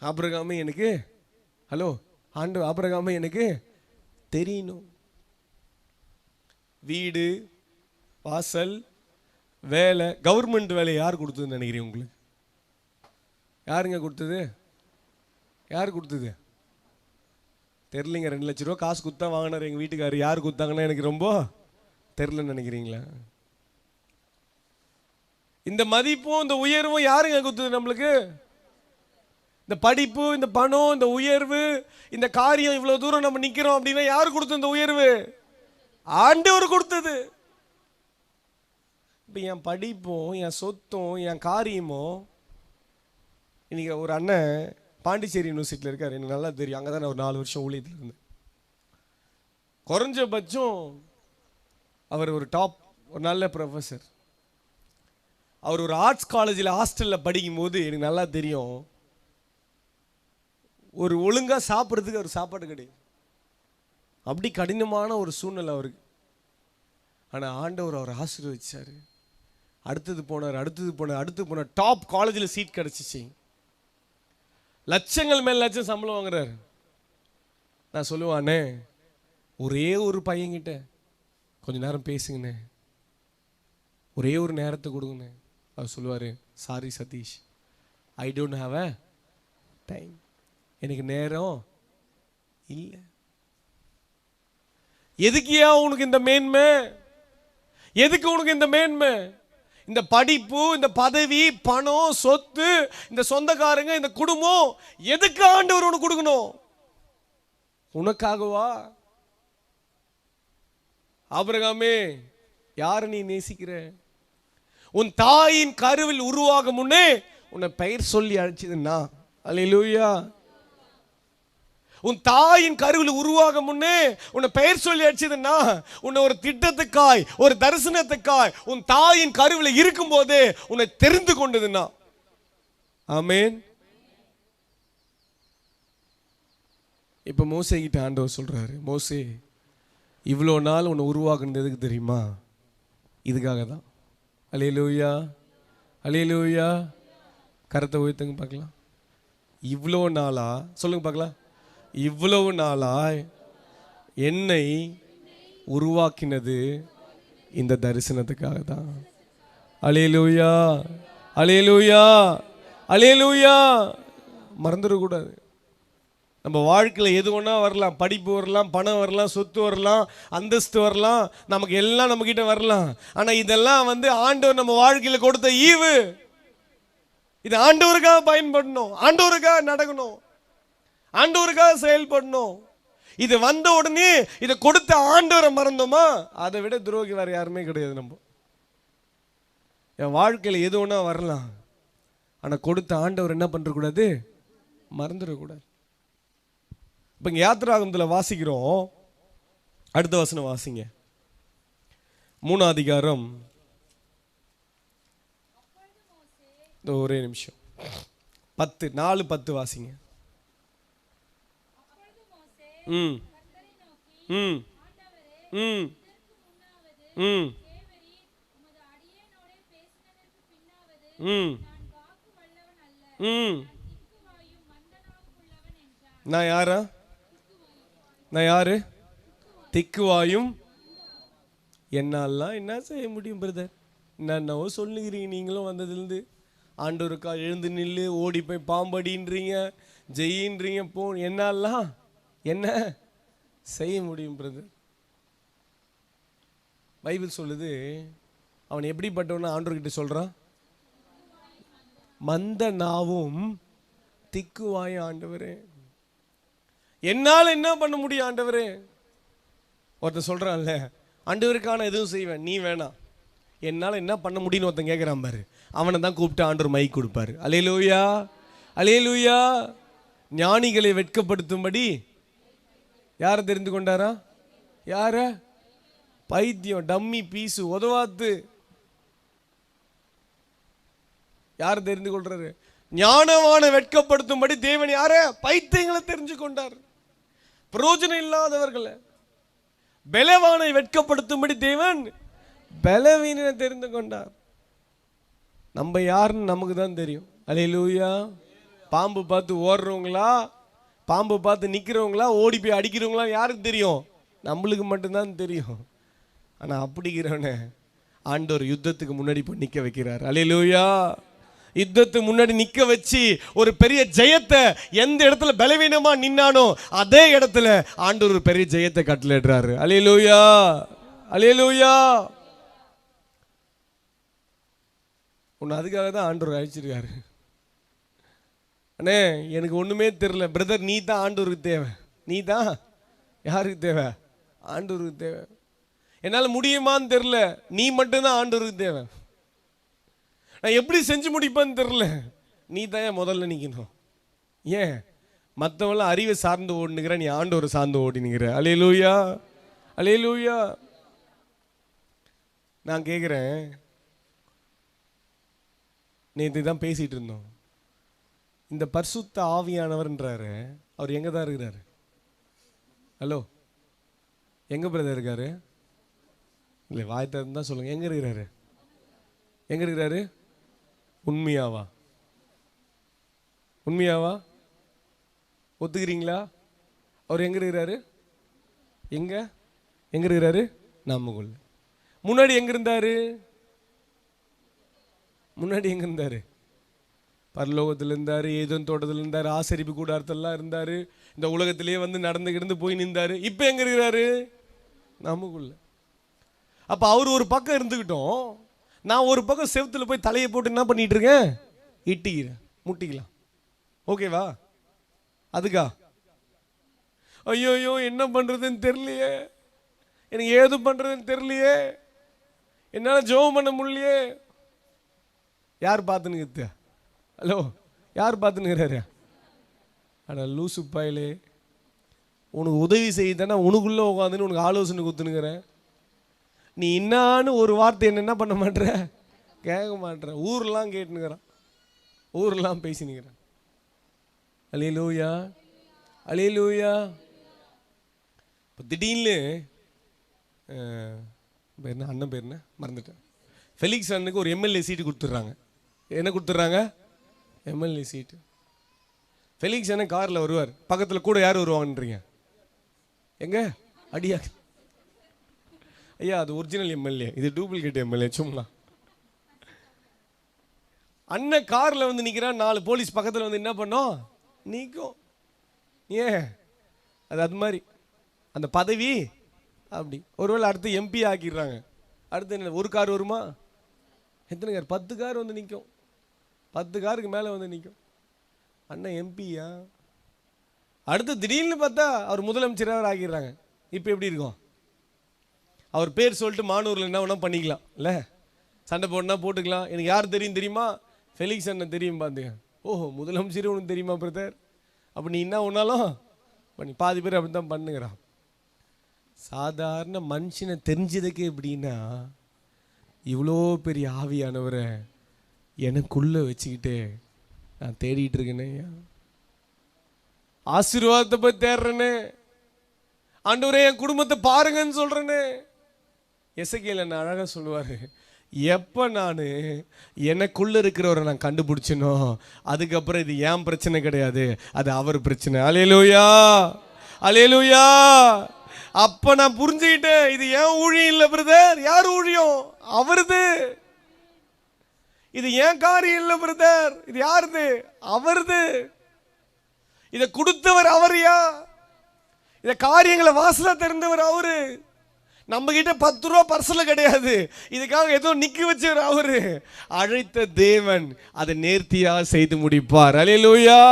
ஆபிரகாமே எனக்கு, ஹலோ ஆண்டவர், ஆபிரகாமே எனக்கு தெரியணும். வீடு வாசல் வேலை, கவர்மெண்ட் வேலை யார் கொடுத்ததுன்னு நினைக்கிறீங்க? உங்களுக்கு யாருங்க கொடுத்தது? யார் கொடுத்தது? தெரிலிங்க. 2 லட்ச ரூபா காசு கொடுத்தா வாங்கினார் எங்கள் வீட்டுக்காரர். யார் கொடுத்தாங்கன்னா எனக்கு ரொம்ப தெரிலன்னு நினைக்கிறீங்களா? இந்த மதிப்பும் இந்த உயர்வும் யாருங்க கொடுத்தது நம்மளுக்கு? இந்த படிப்பு, இந்த பணம், இந்த உயர்வு, இந்த காரியம், இவ்வளவு தூரம் நம்ம நிக்கிறோம் அப்படின்னா யாரு கொடுத்தது இந்த உயர்வு? ஆண்டவர் கொடுத்தது. இப்போ என் படிப்பும் என் சொத்தும் என் காரியமும், இன்னைக்கு ஒரு அண்ணன் பாண்டிச்சேரி யூனிவர்சிட்டியில் இருக்கார், எனக்கு நல்லா தெரியும். அங்கே தான் நான் ஒரு 4 வருஷம் ஊழியத்தில் இருந்தேன். குறைஞ்சபட்சம் அவர் ஒரு டாப், ஒரு நல்ல ப்ரொஃபஸர். அவர் ஒரு ஆர்ட்ஸ் காலேஜில் ஹாஸ்டலில் படிக்கும்போது எனக்கு நல்லா தெரியும், ஒரு ஒழுங்காக சாப்பிட்றதுக்கு அவர் சாப்பாடு கிடையாது. அப்படி கடினமான ஒரு சூழ்நிலை அவருக்கு. ஆனால் ஆண்டவர் அவர் ஆசீர்வதிச்சார். அடுத்தது போனார், அடுத்து போனார், டாப் காலேஜில் சீட் கிடச்சிச்சு. லட்சங்கள் மேல் லட்சம் சம்பளம் வாங்குறாரு. நான் சொல்லுவானே, ஒரே ஒரு பையன்கிட்ட கொஞ்ச நேரம் பேசுங்கண்ணே, ஒரே ஒரு நேரத்தை கொடுங்கண்ணே. அவர் சொல்லுவார், sorry Satish, I don't have a time, எனக்கு நேரம் இல்லை. எதுக்கியா உனக்கு இந்த மேன்மை? எதுக்கு உனக்கு இந்த மேன்மை? இந்த படிப்பு, இந்த பதவி, பணம், சொத்து, இந்த சொந்தக்காரங்க, இந்த குடும்பம், எதுக்கு ஆண்டவர் உனக்கு கொடுக்கணும்? உனக்காகவா? ஆபிரகாமே, யாரை நீ நேசிக்கிற? உன் தாயின் கருவில் உருவாக முன்னே உன்னை பெயர் சொல்லி அழைச்சதுன்னா, அல்லேலூயா. உன் தாயின் கருவில் உருவாக முன்னே உன்னை பெயர் சொல்லி அடிச்சதுன்னா, உன்னை ஒரு திட்டத்துக்காய், ஒரு தரிசனத்துக்காய் உன் தாயின் கருவில் இருக்கும் போதே உன்னை தெரிந்து கொண்டதுன்னா, ஆமேன். இப்போ மோசே கிட்ட ஆண்டவர் சொல்கிறாரு, மோசே இவ்வளோ நாள் உன்னை உருவாக்குனது எதுக்கு தெரியுமா? இதுக்காக தான். அல்லேலூயா, அல்லேலூயா. கரத்தை உயர்த்துங்க பார்க்கலாம். இவ்வளோ நாளா சொல்லுங்க பார்க்கலாம். இவ்வளவு நாளா என்னை உருவாக்கினது இந்த தரிசனத்துக்காக தான். அல்லேலூயா, அல்லேலூயா, அல்லேலூயா. மறந்துடக்கூடாது. நம்ம வாழ்க்கையில் எது ஒன்றா வரலாம், படிப்பு வரலாம், பணம் வரலாம், சொத்து வரலாம், அந்தஸ்து வரலாம், நமக்கு எல்லாம் நம்மக்கிட்ட வரலாம். ஆனால் இதெல்லாம் ஆண்டவர் நம்ம வாழ்க்கையில் கொடுத்த ஈவு. இது ஆண்டவருக்காக பயன்படணும், ஆண்டவருக்காக நடக்கணும், ஆண்டவருக்காக செயல்படணும். இது வந்த உடனே இதை கொடுத்த ஆண்டவரை மறந்தோமா, அதை விட துரோகி வேற யாருமே கிடையாது. நம்ம என் வாழ்க்கையில் எது ஒன்றா வரலாம், ஆனால் கொடுத்த ஆண்டவர் என்ன பண்ணுறக்கூடாது, மறந்துடக்கூடாது. இப்போ இங்கே யாத்திராகமத்தில் வாசிக்கிறோம். அடுத்த வசனம் வாசிங்க. 3ஆம் அதிகாரம். ஒரே நிமிஷம். 4:10 வாசிங்க. ம் ம் ம் ம் ம் ம். நான் யாரா? நான் யாரு? திக்குவாயும். என்னாலாம் என்ன செய்ய முடியும் பிரதர்? என்னவோ சொல்லுகிறீங்க. நீங்களும் வந்ததுலேருந்து ஆண்டவருக்கா எழுந்து நில்லு, ஓடி போய் பாம்படின்றீங்க, ஜெயின்றீங்க. என்னாலாம் என்ன செய்ய முடியும் பிரதர்? பைபிள் சொல்லுது, அவன் எப்படிப்பட்டவனா ஆண்டவர்கிட்ட சொல்கிறான், மந்த நாவும் திக்குவாயும் ஆண்டவரே. என்னால் என்ன பண்ண முடியும் ஆண்டவரே? ஒருத்தன் சொல்கிறான்ல, ஆண்டவருக்கான எதுவும் செய்வேன், நீ வேணாம், என்னால் என்ன பண்ண முடியும்னு ஒருத்தன் கேட்குறான் பாரு, அவனை தான் கூப்பிட்டு ஆண்டவர் மைக் கொடுப்பாரு. அல்லேலூயா, அல்லேலூயா. ஞானிகளை வெட்கப்படுத்தும்படி யாரை தெரிந்து கொண்டாரா? யார? பைத்தியம், டம்மி பீஸு, உதவாத்து. யார் தெரிந்து கொள்றாரு? ஞானவான வெட்கப்படுத்தும்படி தேவன் யார? பைத்தியங்களை தெரிஞ்சு கொண்டார். பிரயோஜனம் இல்லாதவர்களை. பலவானை வெட்கப்படுத்தும்படி தேவன் பலவீனனை தெரிந்து கொண்டார். நம்ம யாருன்னு நமக்கு தான் தெரியும். அல்லேலூயா. பாம்பு பார்த்து ஓடுறவங்களா, பாம்பு பார்த்து நிற்கிறவங்களா, ஓடி போய் அடிக்கிறவங்களா யாருக்கு தெரியும்? நம்மளுக்கு மட்டும்தான் தெரியும். ஆனால் அப்படிங்கிறவனை ஆண்டவர் யுத்தத்துக்கு முன்னாடி போய் நிற்க வைக்கிறார். அல்லேலூயா. யுத்தத்துக்கு முன்னாடி நிற்க வச்சு ஒரு பெரிய ஜெயத்தை, எந்த இடத்துல பலவீனமா நின்னானோ அதே இடத்துல ஆண்டவர் ஒரு பெரிய ஜெயத்தை கட்டளையிடுறாரு. அல்லேலூயா, அல்லேலூயா. உன்னை அதுக்காக தான் ஆண்டவர் அழைச்சிருக்காரு. அண்ணே எனக்கு ஒன்றுமே தெரியல பிரதர், நீ தான் ஆண்டவருக்கு தேவை. நீ தான் யாருக்கு தேவை? ஆண்டவருக்கு தேவை. என்னால் முடியுமான்னு தெரியல, நீ மட்டும்தான் ஆண்டவருக்கு தேவை. நான் எப்படி செஞ்சு முடிப்பேன்னு தெரியல, நீ தான் முதல்ல நிற்கணும். ஏன் மற்றவங்களாம் அறிவை சார்ந்து ஓடினுக்கிற, நீ ஆண்டவரை சார்ந்து ஓடினுக்கிற. அல்லேலூயா, அல்லேலூயா. நான் கேட்குறேன், நேற்று தான் பேசிகிட்டு இருந்தோம். இந்த பரிசுத்த ஆவியானவர்ன்றாரு, அவர் எங்கே தான் இருக்கிறாரு? ஹலோ, எங்கே பிரதர் இருக்காரு? இல்லை வாய்த்தா சொல்லுங்கள், எங்கே இருக்கிறாரு? எங்கே இருக்கிறாரு? உண்மையாவா? உண்மையாவா? ஒத்துக்கிறீங்களா? அவர் எங்கே இருக்கிறாரு? எங்கே இருக்கிறாரு? நமக்குள்ள. முன்னாடி எங்கே இருந்தார்? முன்னாடி எங்கே இருந்தார்? பரலோகத்தில் இருந்தார், ஏதேன் தோட்டத்தில் இருந்தார், ஆசரிப்பு கூடாரத்தெல்லாம் இருந்தார், இந்த உலகத்திலேயே நடந்துக்கிட்டு போய் நின்றார். இப்போ எங்கே இருக்கிறாரு? நமக்குள்ள. அப்போ அவர் ஒரு பக்கம் இருந்துக்கிட்டோம், நான் ஒரு பக்கம் செவுத்துல போய் தலையை போட்டு என்ன பண்ணிட்டு இருக்கேன்? இட்டிக்கிறேன், முட்டிக்கலாம். ஓகேவா? அதுக்கா ஐயோ என்ன பண்ணுறதுன்னு தெரியலையே, எனக்கு ஏது பண்ணுறதுன்னு தெரியலையே, என்னால் ஜெபம் பண்ண முடியலையே. யார் பார்த்துன்னு? ஹலோ, யார் பார்த்துன்னுக்கிறாரு? ஆனால் லூசு பாயிலே, உனக்கு உதவி செய்தானே உனக்குள்ளே உட்காந்துன்னு உனக்கு ஆலோசனை கொடுத்துனுக்கிறேன். நீ என்னான்னு ஒரு வார்த்தை என்ன பண்ண மாட்டேற, கேட்க மாட்டேற. ஊரெலாம் கேட்டுனுக்கிறான், ஊரெலாம் பேசினுக்கிறான். அல்லேலூயா, அல்லேலூயா. இப்போ திடீர்னு என்ன அண்ணன் பேர் என்ன மறந்துட்டேன், ஃபெலிக்ஸ் அண்ணனுக்கு ஒரு எம்எல்ஏ சீட்டு கொடுத்துட்றாங்க. என்ன கொடுத்துட்றாங்க? எம்எல்ஏ சீட்டு. ஃபெலிக்ஸ் அண்ணன் காரில் வருவார், பக்கத்தில் கூட யார் வருவாங்கன்றீங்க? எங்க அடியா ஐயா, அது ஒரிஜினல் எம்எல்ஏ, இது டூப்ளிகேட் எம்எல்ஏ சும்மா. அண்ணன் காரில் வந்து நிற்கிறான், 4 போலீஸ் பக்கத்தில் வந்து என்ன பண்ணோம் நிற்கும். ஏன் அது மாதிரி அந்த பதவி அப்படி. ஒருவேளை அடுத்து எம்பி ஆக்கிடுறாங்க, அடுத்து என்ன ஒரு கார் வருமா? எத்தனை கார்? 10 கார் வந்து நிற்கும், 10 காருக்கு மேலே வந்து நிற்கும். அண்ணன் எம்பியா? அடுத்து திடீர்னு பார்த்தா அவர் முதலமைச்சராக ஆக்கிடுறாங்க. இப்போ எப்படி இருக்கும்? அவர் பேர் சொல்லிட்டு மானூரில் என்ன வேணா பண்ணிக்கலாம் இல்லை, சண்டை போடனா போட்டுக்கலாம். எனக்கு யார் தெரியும் தெரியுமா? ஃபெலிக்ஸ் அண்ணன் தெரியும் பார்த்துங்க. ஓஹோ, முதலமைச்சர் உனக்கு தெரியுமா பிரதர்? அப்போ நீ என்ன ஒன்றாலும் பண்ணி. பாதி பேர் அப்படி தான் பண்ணுங்கிறான். சாதாரண மனுஷனை தெரிஞ்சதுக்கு எப்படின்னா, இவ்வளோ பெரிய ஆவியானவரை எனக்குள்ளே வச்சுக்கிட்டு நான் தேடிட்டு இருக்கேனே, ஆசீர்வாதத்தை போய் தேடுறேனே, ஆண்டவரே என் குடும்பத்தை பாருங்கன்னு சொல்கிறேனே. எசேக்கியேல் என்ன அழகாக சொல்லுவார், எப்போ நான் எனக்குள்ளே இருக்கிறவரை நான் கண்டுபிடிச்சனோ அதுக்கப்புறம் இது என் பிரச்சனை கிடையாது, அது அவர் பிரச்சனை. அல்லேலூயா, அல்லேலூயா. அப்போ நான் புரிஞ்சுக்கிட்டேன், இது ஏன் ஊழியம் இல்லை பிரதர். யார் ஊழியம்? அவருது. இது ஏன் காரியம் இல்லை பிரதர், இது யாருது? அவருது. இதை கொடுத்தவர் அவரையா? இதை காரியங்களை வாசலா தெரிந்தவர் அவரு. நம்ம கிட்ட 10 ரூபா பர்சல கிடையாது, இதுக்காக ஏதோ நிக்க வச்சவர் அவரு. அழைத்த தேவன் அதை நேர்த்தியா செய்து முடிப்பார். அல்லேலூயா,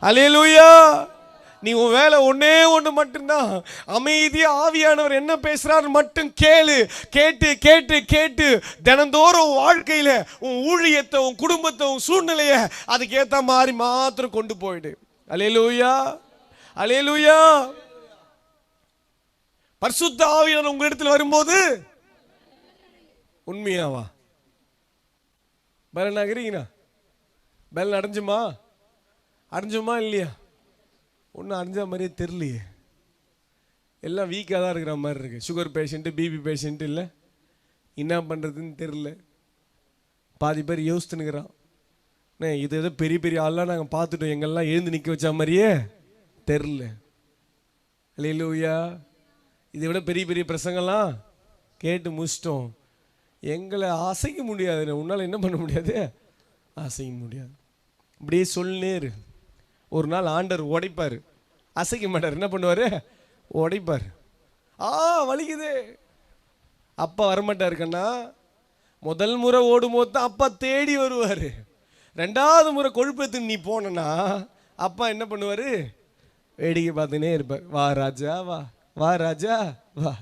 அல்லேலூயா. நீ உன் வேலை ஒன்னே ஒன்று மட்டும்தான், அமைதியா ஆவியானவர் என்ன பேசுறாரு மட்டும் கேளு. கேட்டு கேட்டு கேட்டு தினந்தோறும் வாழ்க்கையில உன் ஊழியத்தை, உன் குடும்பத்தை, உன் சூழ்நிலையை அதுக்கு ஏத்த மாதிரி மாத்திரம் கொண்டு போயிடு. அல்லேலூயா, அல்லேலூயா. பரிசுத்த ஆவியானவர் உங்க இடத்துல வரும்போது உண்மையாவா பலன் ஆகிறீங்களா? பலன் அடைஞ்சுமா இல்லையா? ஒன்றும் அடைஞ்ச மாதிரியே தெரியலையே. எல்லாம் வீக்காக தான் இருக்கிற மாதிரி இருக்கு. சுகர் பேஷண்ட்டு, பிபி பேஷண்ட்டு இல்லை, என்ன பண்ணுறதுன்னு தெரியல. பாதி பேர் யோசித்துனுக்கிறான், இது எதோ பெரிய பெரிய ஆள்லாம் நாங்கள் பார்த்துட்டோம், எங்கெல்லாம் எழுந்து நிற்க வச்ச மாதிரியே தெரில. அல்லேலூயா. இதை விட பெரிய பெரிய பிரசங்கெல்லாம் கேட்டு முடிச்சிட்டோம், எங்களை அசைக்க முடியாது. உன்னால் என்ன பண்ண முடியாது? அசைக்க முடியாது. இப்படியே சொல்லினேரு. ஒரு நாள் ஆண்டவர் உடைப்பார், அசைக்க மாட்டார். என்ன பண்ணுவார்? உடைப்பார். வலிக்குது. அப்பா வரமாட்டார் கண்ணா. முதல் முறை ஓடும்போது தான் அப்பா தேடி வருவார். 2வது முறை கொழுப்பத்து நீ போனா அப்பா என்ன பண்ணுவார்? வேடிக்கை பார்த்துனே இருப்பார். வா ராஜா வா, வா ராஜா வா.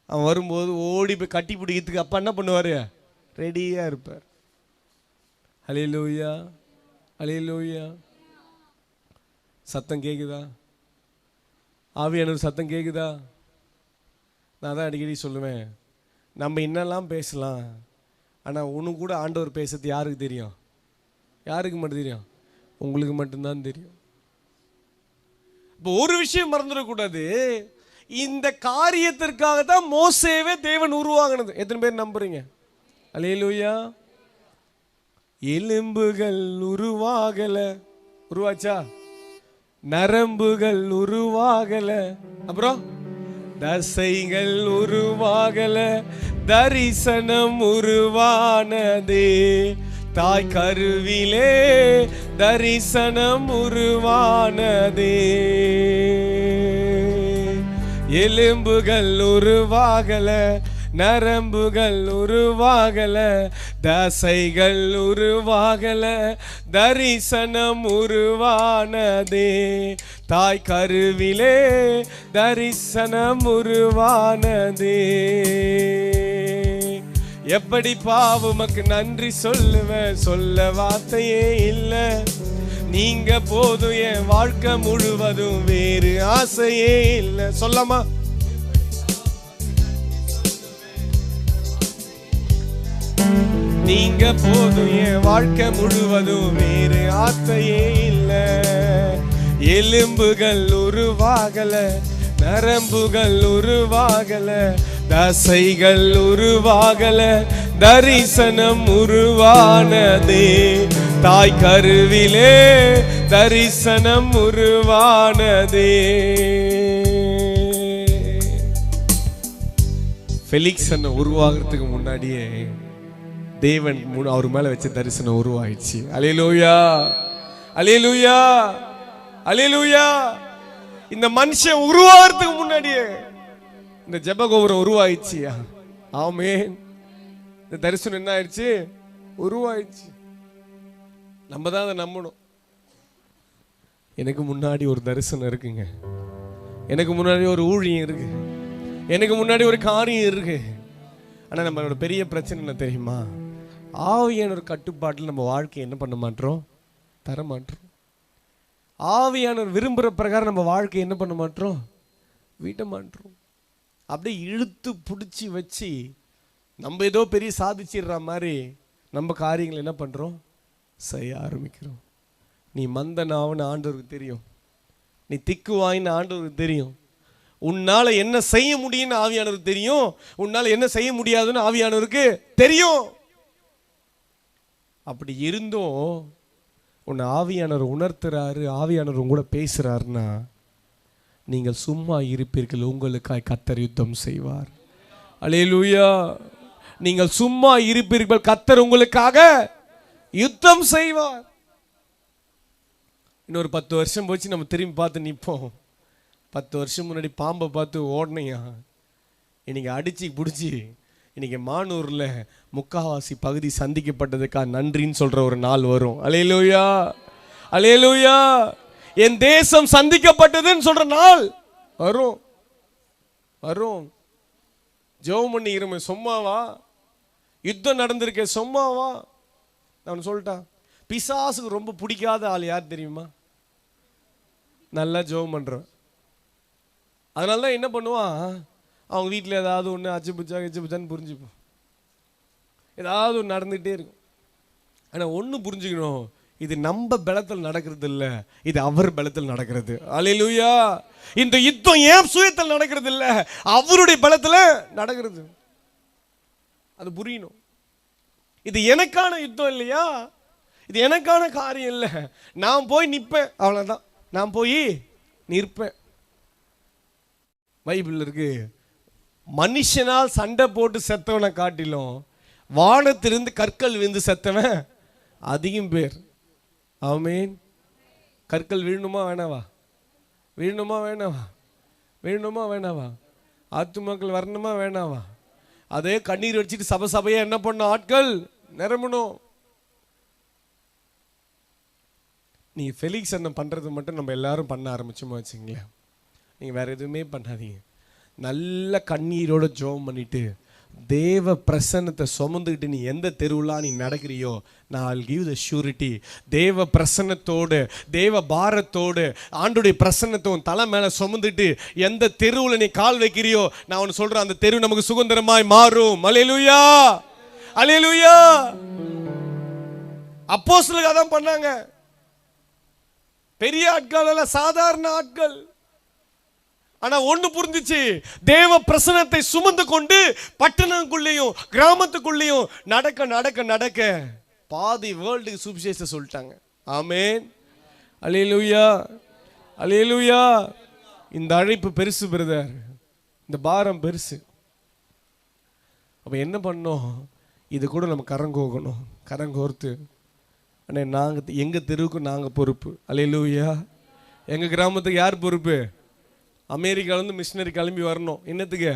அவன் வரும்போது ஓடி போய் கட்டி பிடிக்கிறதுக்கு அப்பா என்ன பண்ணுவார்? ரெடியாக இருப்பார். அல்லேலூயா, அல்லேலூயா. சத்தம் கேட்குதா? ஆவியானவர் சத்தம் கேட்குதா? நான் தான் அடிக்கடி சொல்லுவேன், நம்ம என்னெல்லாம் பேசலாம், ஆனால் உனக்கு கூட ஆண்டவர் பேசுறது யாருக்கு தெரியும்? யாருக்கு மட்டும் தெரியும்? உங்களுக்கு மட்டும்தான் தெரியும். இப்போ ஒரு விஷயம் மறந்துடக்கூடாது, இந்த காரியத்திற்காக தான் மோசேவே தேவன் உருவாகினது. எத்தனை பேர் நம்புறீங்க? அல்லேலூயா. எலும்புகள் உருவாகல, உருவாச்சா? நரம்புகள் உருவாகல, அப்புறம் தசைகள் உருவாகல, தரிசனம் உருவானதே. தாய் கருவிலே தரிசனம் உருவானதே. எலும்புகள் உருவாகல, நரம்புகள் உருவாகல, தசைகள் உருவாகல, தரிசனம் உருவானதே. தாய் கருவிலே தரிசனம் உருவானதே. எப்படி உமக்கு நன்றி சொல்லுவேன், சொல்ல வார்த்தையே இல்லை. நீங்க போதும், என் வாழ்க்கை முழுவதும் வேறு ஆசையே இல்லை. சொல்லாமா? நீங்க போதும், என் வாழ்க்கை முழுவதும் வேறு ஆசையே இல்லை. எலும்புகள் உருவாகல, நரம்புகள் உருவாகல, தசைகள் உருவாகல, தரிசனம் உருவானதே. தாய் கருவிலே தரிசனம் உருவானதே. ஃபெலிக்ஸ் அண்ணன் உருவாகிறதுக்கு முன்னாடியே தேவன் அவர் மேல வச்ச தரிசனம் உருவாயிடுச்சு. அல்லேலூயா, அல்லேலூயா, அல்லேலூயா. இந்த மனுஷன் உருவாகிறதுக்கு முன்னாடியே இந்த ஜெபகோபுரம் உருவாயிடுச்சு. ஆமென். இந்த தரிசனம் என்ன ஆயிடுச்சு? உருவாயிடுச்சு. நம்ம தான் அதை நம்பணும். எனக்கு முன்னாடி ஒரு தரிசனம் இருக்குங்க, எனக்கு முன்னாடி ஒரு ஊழியம் இருக்கு, எனக்கு முன்னாடி ஒரு காரியம் இருக்கு. ஆனால் நம்மளோட பெரிய பிரச்சனை என்ன தெரியுமா? ஆவியான ஒரு கட்டுப்பாட்டில் நம்ம வாழ்க்கையை என்ன பண்ண மாட்டோம்? தர மாட்டோம். ஆவியான விரும்புகிற பிரகாரம் நம்ம வாழ்க்கையை என்ன பண்ண மாட்டோம்? விட மாட்டோம். அப்படியே இழுத்து பிடிச்சி வச்சு நம்ம ஏதோ பெரிய சாதிச்சிடுற மாதிரி நம்ம காரியங்களை என்ன பண்ணுறோம்? செய்ய ஆரம்பிக்கிறோம். நீ மந்தனாவன்னு ஆண்டவருக்கு தெரியும், நீ திக்குவாயின்னு ஆண்டவருக்கு தெரியும், உன்னால் என்ன செய்ய முடியும்னு ஆவியானவருக்கு தெரியும், உன்னால் என்ன செய்ய முடியாதுன்னு ஆவியானவருக்கு தெரியும். அப்படி இருந்தும் உன்னை ஆவியானவர் உணர்த்துறாரு, ஆவியானவர் கூட பேசுறாருன்னா நீங்கள் சும்மா இருப்பீர்கள், உங்களுக்காய் கர்த்தர் யுத்தம் செய்வார். அல்லேலூயா. நீங்கள் சும்மா இருப்பீர்கள், கர்த்தர் உங்களுக்காக யுத்தம் செய்வார். இன்னொரு 10 வருஷம் போச்சு நம்ம திரும்பி பார்த்து நிற்போம். 10 வருஷம் முன்னாடி பாம்பை பார்த்து ஓடனையா, இன்னைக்கு அடிச்சு பிடிச்சி இன்னைக்கு மானூரில் முக்காவாசி பகுதி சந்திக்கப்பட்டதுக்கா நன்றின்னு சொல்ற ஒரு நாள் வரும். அல்லேலூயா, அல்லேலூயா. என் தேசம் சந்திக்கப்பட்டதுன்னு சொல்ற நாள் வரும், வரும். ஜெபம் பண்ணிக்கிறோமே சும்மாவா? யுத்தம் நடந்திருக்கே சும்மாவா? நான் சொல்லிட்டான். பிசாசுக்கு ரொம்ப பிடிக்காத ஆள் யார் தெரியுமா? நல்லா ஜெபம் பண்றோம். அதனால தான் என்ன பண்ணுவான், அவங்க வீட்டில் ஏதாவது ஒன்று அச்சுப்புச்சான்னு புரிஞ்சுப்போம், ஏதாவது ஒன்று நடந்துகிட்டே இருக்கும். ஆனால் ஒன்று புரிஞ்சுக்கணும், இது நம்ம பலத்தில் நடக்கிறது இல்லை, இது அவர் பலத்தில் நடக்கிறது. அல்லேலூயா. இந்த யுத்தம் ஏன் சுயத்தில் நடக்கிறது இல்லை, அவருடைய பலத்தில் நடக்கிறது. அது புரியணும். இது எனக்கான யுத்தம் இல்லையா, இது எனக்கான காரியம் இல்லை. நான் போய் நிற்பேன், அவ்வளோதான். நான் போய் நிற்பேன். பைபிள் இருக்கு, மனுஷனால் சண்டை போட்டு செத்தவனை காட்டிலும் வானத்திலிருந்து கற்கள் விழுந்து செத்தவன் அதிகம் பேர். ஆமென். கற்கள் விழணுமா வேணாவா? விழணுமா வேணாவா? விழணுமா வேணாவா? ஆத்துமாக்கள் வரணுமா வேணாவா? அதே கண்ணீர் வச்சுட்டு சபையா என்ன பண்ண ஆட்கள் நிரம்பணும். நீ ஃபெலிக்ஸ் அண்ணன் பண்ணுறது மட்டும் நம்ம எல்லாரும் பண்ண ஆரம்பிச்சோமா வச்சுங்களேன், நீங்கள் வேறு எதுவுமே பண்ணாதீங்க. நல்ல கண்ணீரோட ஜெபம் பண்ணிட்டு தேவ பிரசன்னத்தை சுமந்துக்கிட்டு நீ எந்த தெருவுலாம் நீ நடக்கிறியோ, நான் I'll give the surety. தேவ பிரசன்னத்தோடு, தேவ பாரத்தோடு, ஆண்டுடைய பிரசன்னத்தை உன் தலை மேலே சுமந்துட்டு எந்த தெருவில் நீ கால் வைக்கிறியோ, நான் உனக்கு சொல்கிறேன், அந்த தெரு நமக்கு சுதந்திரமாய் மாறும். அல்லேலூயா, அல்லேலூயா. அப்போஸ்தலர்கள் அதான் பண்ணாங்க. பெரிய ஆட்கள் அல்ல, சாதாரண ஆட்கள். ஆனா ஒண்ணு புரிஞ்சிச்சு, தேவ பிரசன்னத்தை சுமந்து கொண்டு பட்டணங்களுக்குள்ளேயும் கிராமத்துக்குள்ளேயும் நடக்க நடக்க நடக்க பாதி வேர்ல்டுக்கு சுவிசேஷத்தை சொல்லிட்டாங்க. ஆமென். அல்லேலூயா, அல்லேலூயா. இந்த அழைப்பு பெருசு பிரதர், இந்த பாரம் பெருசு. அப்ப என்ன பண்ணோம்? இது கூட நம்ம கரங்கோகணும். கரங்கோர்த்து அண்ணே, நாங்கள் எங்கள் தெருவுக்கு நாங்கள் பொறுப்பு. அல்லேலூயா. எங்கள் கிராமத்துக்கு யார் பொறுப்பு? அமெரிக்காவிலேருந்து மிஷினரி கிளம்பி வரணும். என்னத்துக்கு?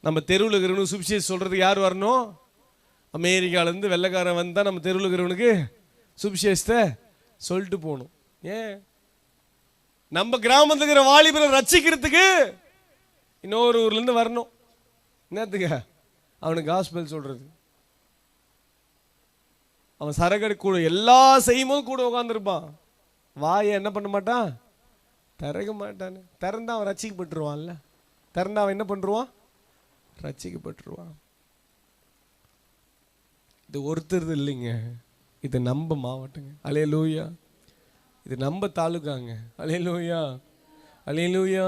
நம்ம தெருவில் இருக்கிறவனுக்கு சுவிசேஷம் சொல்கிறதுக்கு யார் வரணும்? அமெரிக்காவிலேருந்து வெள்ளைக்காரன் வந்தால் நம்ம தெருவில் இருக்கிறவனுக்கு சுவிசேஷத்தை சொல்லிட்டு போகணும். ஏன்? நம்ம கிராமத்தில் இருக்கிற வாலிபரை ரட்சிக்கிறதுக்கு இன்னொரு ஊர்லேருந்து வரணும். என்னத்துக்கு? அவனுக்கு காஸ்பல் சொல்கிறது. அவன் சரகடி கூட எல்லா செய்யும்போது கூட உட்காந்துருப்பான். வாயை என்ன பண்ண மாட்டான்? திறக்க மாட்டான்னு. திறந்தா அவன் ரட்சிக்கப்பட்டுருவான்ல. திறந்தா அவன் என்ன பண்ணுவான்? ரட்சிக்கப்பட்டுருவான். இது ஒருத்தருது இல்லைங்க, இது நம்ம மாவட்டங்க. அல்லேலூயா. இது நம்ம தாலுக்காங்க. அல்லேலூயா, அல்லேலூயா.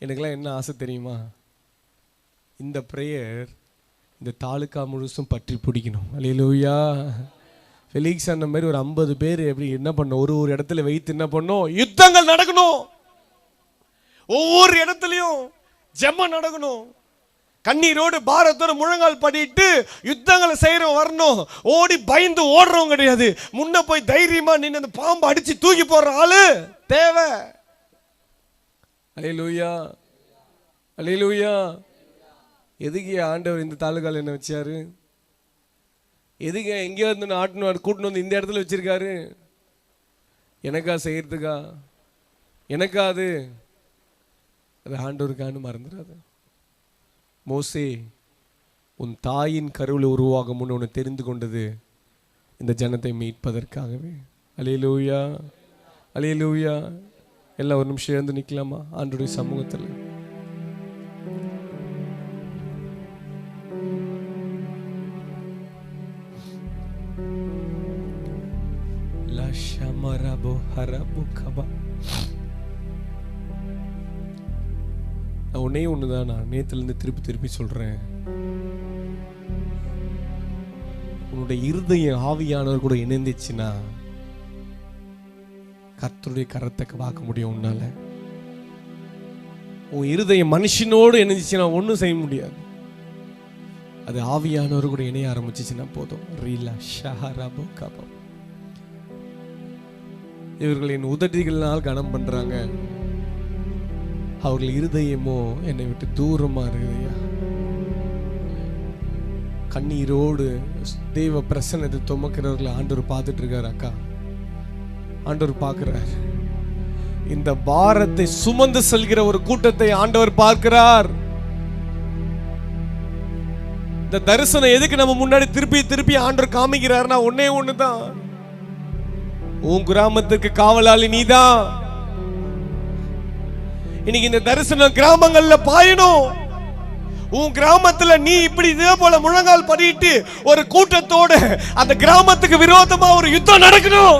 எனக்கெல்லாம் என்ன ஆசை தெரியுமா? இந்த ப்ரேயர் இந்த தாலுக்கா முழுசும் பற்றி பிடிக்கணும். அல்லேலூயா. ஃபெலிக்ஸ் அந்த மாதிரி ஒரு 50 பேர் எப்படி என்ன பண்ணோம், ஒரு ஒரு இடத்துல வைத்து என்ன பண்ணோம், யுத்தங்கள் நடக்கணும். ஒவ்வொரு இடத்துலையும் ஜெபம் நடக்கணும். கண்ணீரோடு பாரத்தோடு முழங்கால் படிட்டு யுத்தங்களை செய்யறவங்க வரணும். ஓடி பயந்து ஓடுறவங்க கிடையாது. முன்ன போய் தைரியமா நின்று அந்த பாம்பு அடிச்சு தூக்கி போடுற ஆளு தேவை. அல்லேலூயா, அல்லேலூயா. எதுக்கு ஆண்டவர் இந்த தாலுகால என்ன வச்சாரு? எதுக்கு எங்கேயோ இருந்து ஆட்டணும் கூட்டணும் வந்து இந்த இடத்துல வச்சிருக்காரு? எனக்கா செய்யறதுக்கா? எனக்கா? அது ஆண்டவருக்கான்னு மறந்துடாது. மோசே, உன் தாயின் கருவில் உருவாகும் முன் உன்னை தெரிந்து கொண்டது இந்த ஜனத்தை மீட்பதற்காகவே. அல்லேலூயா, அல்லேலூயா. எல்லாம் ஒரு நிமிஷம் எழுந்து நிற்கலாமா ஆண்டவருடைய சமூகத்தில்? ஒன்னே ஒண்ணுதான் நான் நேத்துல இருந்து திருப்பி திருப்பி சொல்றேன். உன்னுடைய இருதயம் ஆவியானவர் கூட இணைந்துச்சுன்னா கர்த்தருடைய கரத்தை பார்க்க முடியும் உன்னால. உன் இருதயம் மனுஷனோடு இணைஞ்சிச்சுன்னா ஒன்றும் செய்ய முடியாது. அது ஆவியானவர் கூட இணைய ஆரம்பிச்சுச்சுன்னா போதும். இவர்கள் என் உதடுகளால் கனம் பண்றாங்க, அவர்கள் இருதயமோ என்னை விட்டு தூரமா இருக்குதையா. கண்ணீரோடு தெய்வ பிரசன்னத்தை துமக்கிறவர்களை ஆண்டவர் பார்த்துட்டு இருக்காரு. அக்கா, ஆண்டவர் பார்க்கிறார். இந்த பாரத்தை சுமந்து செல்கிற ஒரு கூட்டத்தை ஆண்டவர் பார்க்கிறார். இந்த தரிசனம் எதுக்கு நம்ம முன்னாடி திருப்பி திருப்பி ஆண்டவர் காமிக்கிறார்னா ஒன்னே ஒண்ணுதான். உன் கிராமத்துக்கு காவலாளி நீதான். இன்னைக்கு இந்த தரிசனம் கிராமங்கள்ல பாயணும். உன் கிராமத்துல நீ இப்படி இதே போல முழங்கால் படிட்டு ஒரு கூட்டத்தோட அந்த கிராமத்துக்கு விரோதமா ஒரு யுத்தம் நடக்கணும்.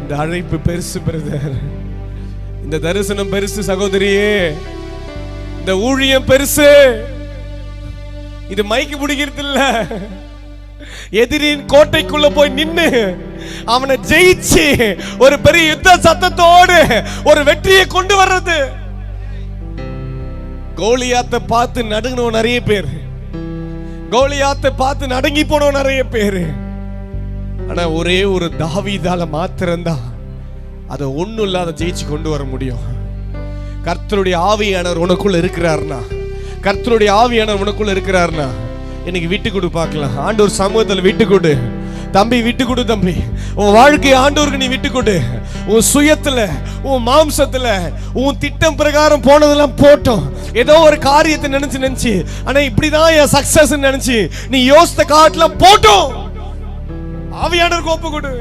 இந்த அழைப்பு பெருசு பிரதர், இந்த தரிசனம் பெருசு சகோதரியே, இந்த ஊழியம் பெருசு. இது மைக்கு பிடிக்கிறது இல்ல. எதிரின் கோட்டைக்குள்ள போய் நின்னு அவனை ஜெயிச்சு ஒரு பெரிய யுத்த சத்தத்தோடு ஒரு வெற்றியை கொண்டு வர்றது. கோலியாத்தை பார்த்து நடுங்கினோம் நிறைய பேர், கோலியாத்தை பார்த்து நடுங்கி போனோம் நிறைய பேர். ஆனா ஒரே ஒரு தாவீதால மாத்திரம்தான் அதை ஒண்ணும் இல்லாத ஜெயிச்சு கொண்டு வர முடியும். கர்த்தருடைய ஆவியானவர் உனக்குள்ள இருக்கிறார்னா, கர்த்தருடைய ஆவியானவர் உனக்குள்ள இருக்கிறார்னா இன்னைக்கு விட்டு கொடு பார்க்கலாம். ஆண்டவர் சமூகத்தில் விட்டு கொடு தம்பி, விட்டு கொடு தம்பி. உன் வாழ்க்கையை ஆண்டவருக்கு நீ விட்டு கொடு. உன் சுயத்துல, உன் மாம்சத்துல, உன் திட்டம் பிரகாரம் போனதெல்லாம் போட்டோம். ஏதோ ஒரு காரியத்தை நினைச்சு ஆனா இப்படிதான் என் சக்சஸ் நினைச்சு நீ யோசித்த காட்டலாம் போட்டோம். ஆவியானவருக்கு ஒப்பு கொடு.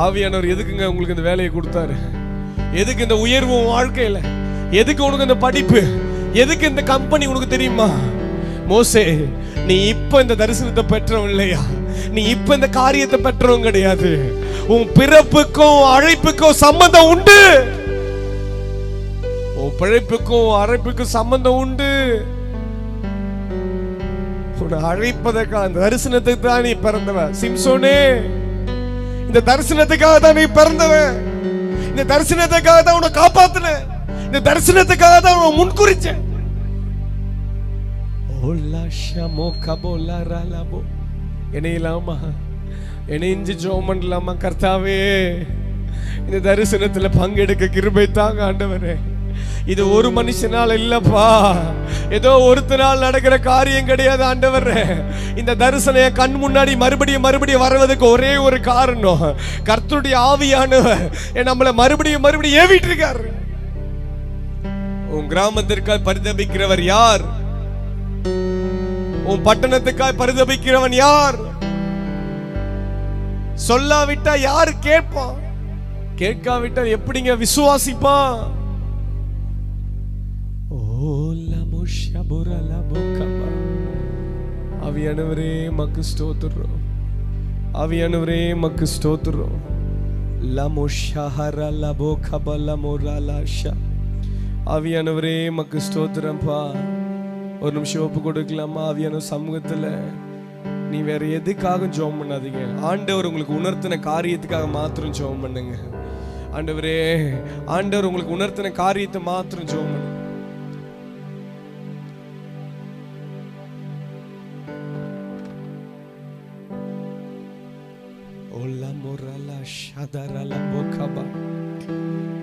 ஆவியானவர் எதுக்குங்க உங்களுக்கு இந்த வேலையை கொடுத்தாரு? எதுக்கு இந்த உயர்வு வாழ்க்கையில? எதுக்கு உனக்கு இந்த படிப்பு? எதுக்கு இந்த கம்பெனி உனக்கு தெரியுமா? மோசே, நீ இப்ப இந்த தரிசனத்தை பெற்றவன் இல்லையா? நீ இப்ப இந்த காரியத்தை பெற்றவன் கிடையாது. உன் பிறப்புக்கும் அழைப்புக்கும் சம்பந்தம் உண்டு. உன் பிழைப்புக்கும் அழைப்புக்கும் சம்பந்தம் உண்டு. அழைப்பதற்காக அந்த தரிசனத்துக்கு தான் நீ பிறந்தவன். சிம்சோனே, இந்த தரிசனத்துக்காக தான் நீ பிறந்தவன். இந்த தரிசனத்துக்காக தான் உன்னை காப்பாத்தின. இந்த தரிசனத்துக்காக தான் உன்னை முன்குறிச்ச. இணையலாமா? இணைஞ்சு ஜெபம் பண்ணலாமா? கர்த்தாவே, இந்த தரிசனத்துல பங்கெடுக்க கிருபை தாங்க ஆண்டவரே. இது ஒரு மனுஷனால இல்லப்பா, ஏதோ ஒருத்தனால் நடக்கிற காரியம் கிடையாது ஆண்டவரே. இந்த தரிசனம் கண் முன்னாடி மறுபடியும் வருவதற்கு ஒரே ஒரு காரணம், கர்த்தருடைய ஆவியானவர் நம்மளை மறுபடியும் ஏவிட்டு இருக்காரு. உன் கிராமத்திற்காக பரிதபிக்கிறவர் யார்? உன் பட்டணத்துக்காக பரிதபிக்கிறவன் யார்? சொல்லாவிட்டா யாரு கேட்பான்? கேட்காவிட்டா எப்படிங்க விசுவாசிப்பான்? ஆவியானவரே மக்கு ஸ்தோத்திரம், ஆவியானவரே மக்கு ஸ்தோத்திரம். ஆவியானவரே மக்கு ஸ்தோத்திரம்பா. ஒரு நிமிஷம் ஒப்பு கொடுக்கலாமா? ஆவியான சமூகத்துல நீ வேற எதுக்காக ஜெபம் பண்ணாதீங்க. ஆண்டவர் உங்களுக்கு உணர்த்தின காரியத்துக்காக மாத்திரம் ஜெபம் பண்ணுங்க. ஆண்டவரே, ஆண்டவர் உங்களுக்கு உணர்த்தின காரியத்தை மாத்திரம் ஜெபம் பண்ணுங்க.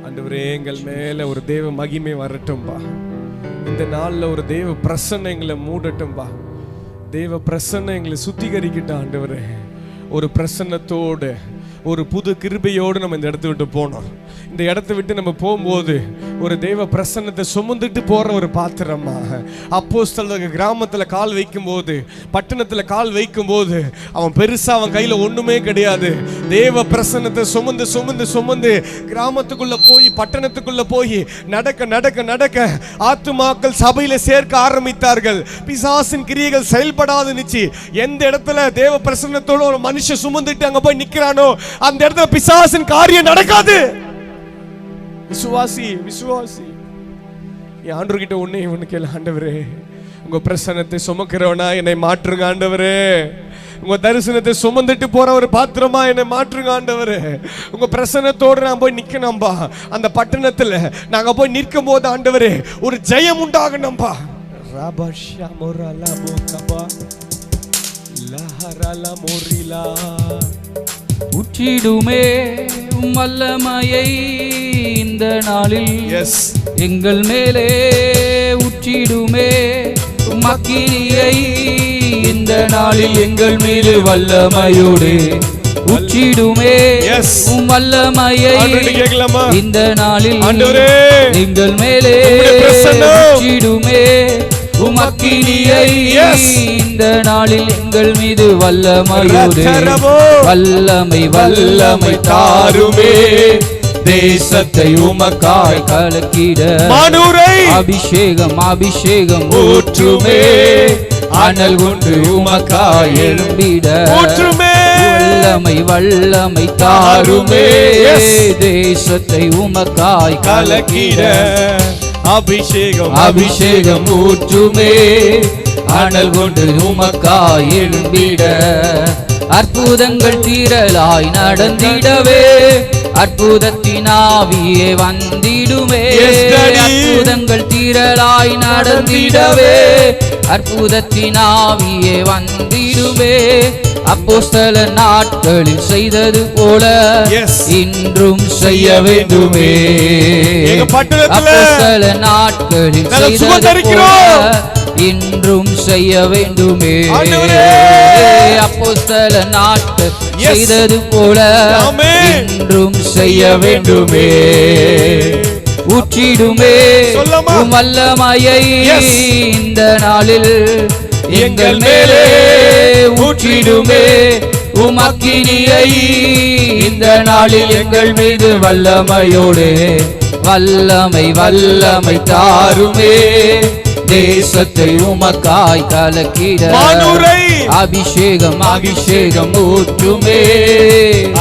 ஆண்டவரே, எங்கள் மேல ஒரு தேவ மகிமை வரட்டும்பா. இந்த நாள்ல ஒரு தேவ பிரசன்னம் எங்களை மூடட்டும்பா. தேவ பிரசன்னம் எங்களை சுத்திகரிக்கட்டும் ஆண்டவரே. ஒரு பிரசன்னத்தோடு, ஒரு புது கிருபையோடு நம்ம இந்த இடத்த விட்டு போனோம். இந்த இடத்த விட்டு நம்ம போகும்போது ஒரு தேவ பிரசன்னத்தை சுமந்துட்டு போற ஒரு பாத்திரமா. அப்போஸ்தலர்கள் கிராமத்துல கால் வைக்கும் போது, பட்டணத்துல கால் வைக்கும் போது, அவன் பெருசா அவன் கையில ஒண்ணுமே கிடையாது. தேவ பிரசன்னத்தை சுமந்து சுமந்து சுமந்து கிராமத்துக்குள்ள போய், பட்டணத்துக்குள்ள போய் நடக்க நடக்க நடக்க ஆத்துமாக்கள் சபையில சேர்க்க ஆரம்பித்தார்கள். பிசாசின் கிரியைகள் செயல்படாது நிச்சு. எந்த இடத்துல தேவ பிரசன்னத்தோட ஒரு மனுஷன் சுமந்துட்டு அங்க போய் நிக்கிறானோ அந்த இடத்துல பிசாசின் காரியம் நடக்காது. விசுவாசி, விசுவாசி. என் ஆண்டவர் கிட்ட ஒண்ணு கேளு, ஆண்டவரே உங்க பிரசன்னத்தை சுமக்கிறவனா என்னை மாற்றுங்க ஆண்டவரே. உங்க தரிசனத்தை சுமந்துட்டு போற ஒரு பாத்திரமா என்னை மாற்றுங்க ஆண்டவரே. உங்க பிரசன்னத்தோடு நான் போய் நிக்கணும்பா. அந்த பட்டணத்துல நாங்க போய் நிற்கும் போது ஆண்டவரே ஒரு ஜெயம் உண்டாகணும்பா. ராபாஷா மோரலா போகபா லஹரலா மோரிலா. உற்றிடுமே வல்லமையை இந்த நாளில் எங்கள் மேலே உற்றிடுமே மக்கினியை இந்த நாளில் எங்கள் மீது வல்லமையோடு உற்றிடுமே வல்லமையை இந்த நாளில் எங்கள் மேலே உற்றிடுமே உமக்கினியை இந்த நாளில் எங்கள் மீது வல்லமையோடு வல்லமை வல்லமை தாருமே. தேசத்தை உமக்காய் கலக்கிட அபிஷேகம் அபிஷேகம் ஊற்றுமே. அனல் கொண்டு உமக்காய் எழும்பிட வல்லமை வல்லமை தாருமே. தேசத்தை உமக்காய் கலக்கிட அபிஷேகம் அபிஷேகம் ஊற்றுமே. அனல் கொண்டு உமக்காய் எழும்பிட அற்புதங்கள் தீரலாய் நடந்திடவே அற்புதத்தின் ஆவியே வந்திடுமே. அற்புதங்கள் தீரலாய் நடந்திடவே அற்புதத்தின் ஆவியே வந்திடுமே. அப்போஸ்தல நாட்களில் செய்தது போல இன்றும் செய்ய வேண்டுமே. அப்போஸ்தல நாட்களில் செய்தது போல இன்றும் செய்ய வேண்டுமே. அப்போஸ்தல நாட்கள் செய்தது போல இன்றும் செய்ய வேண்டுமே. ஊற்றிடுமே வல்லமையை இந்த நாளில் எங்கள் மேலே ஊற்றிடுமே. உமக்கினியை இந்த நாளில் எங்கள் மீது வல்லமையோடு வல்லமை வல்லமை தாருமே. தேசத்தை உமக்காய் கலக்கிட அபிஷேகம் அபிஷேகம் ஊற்றுமே.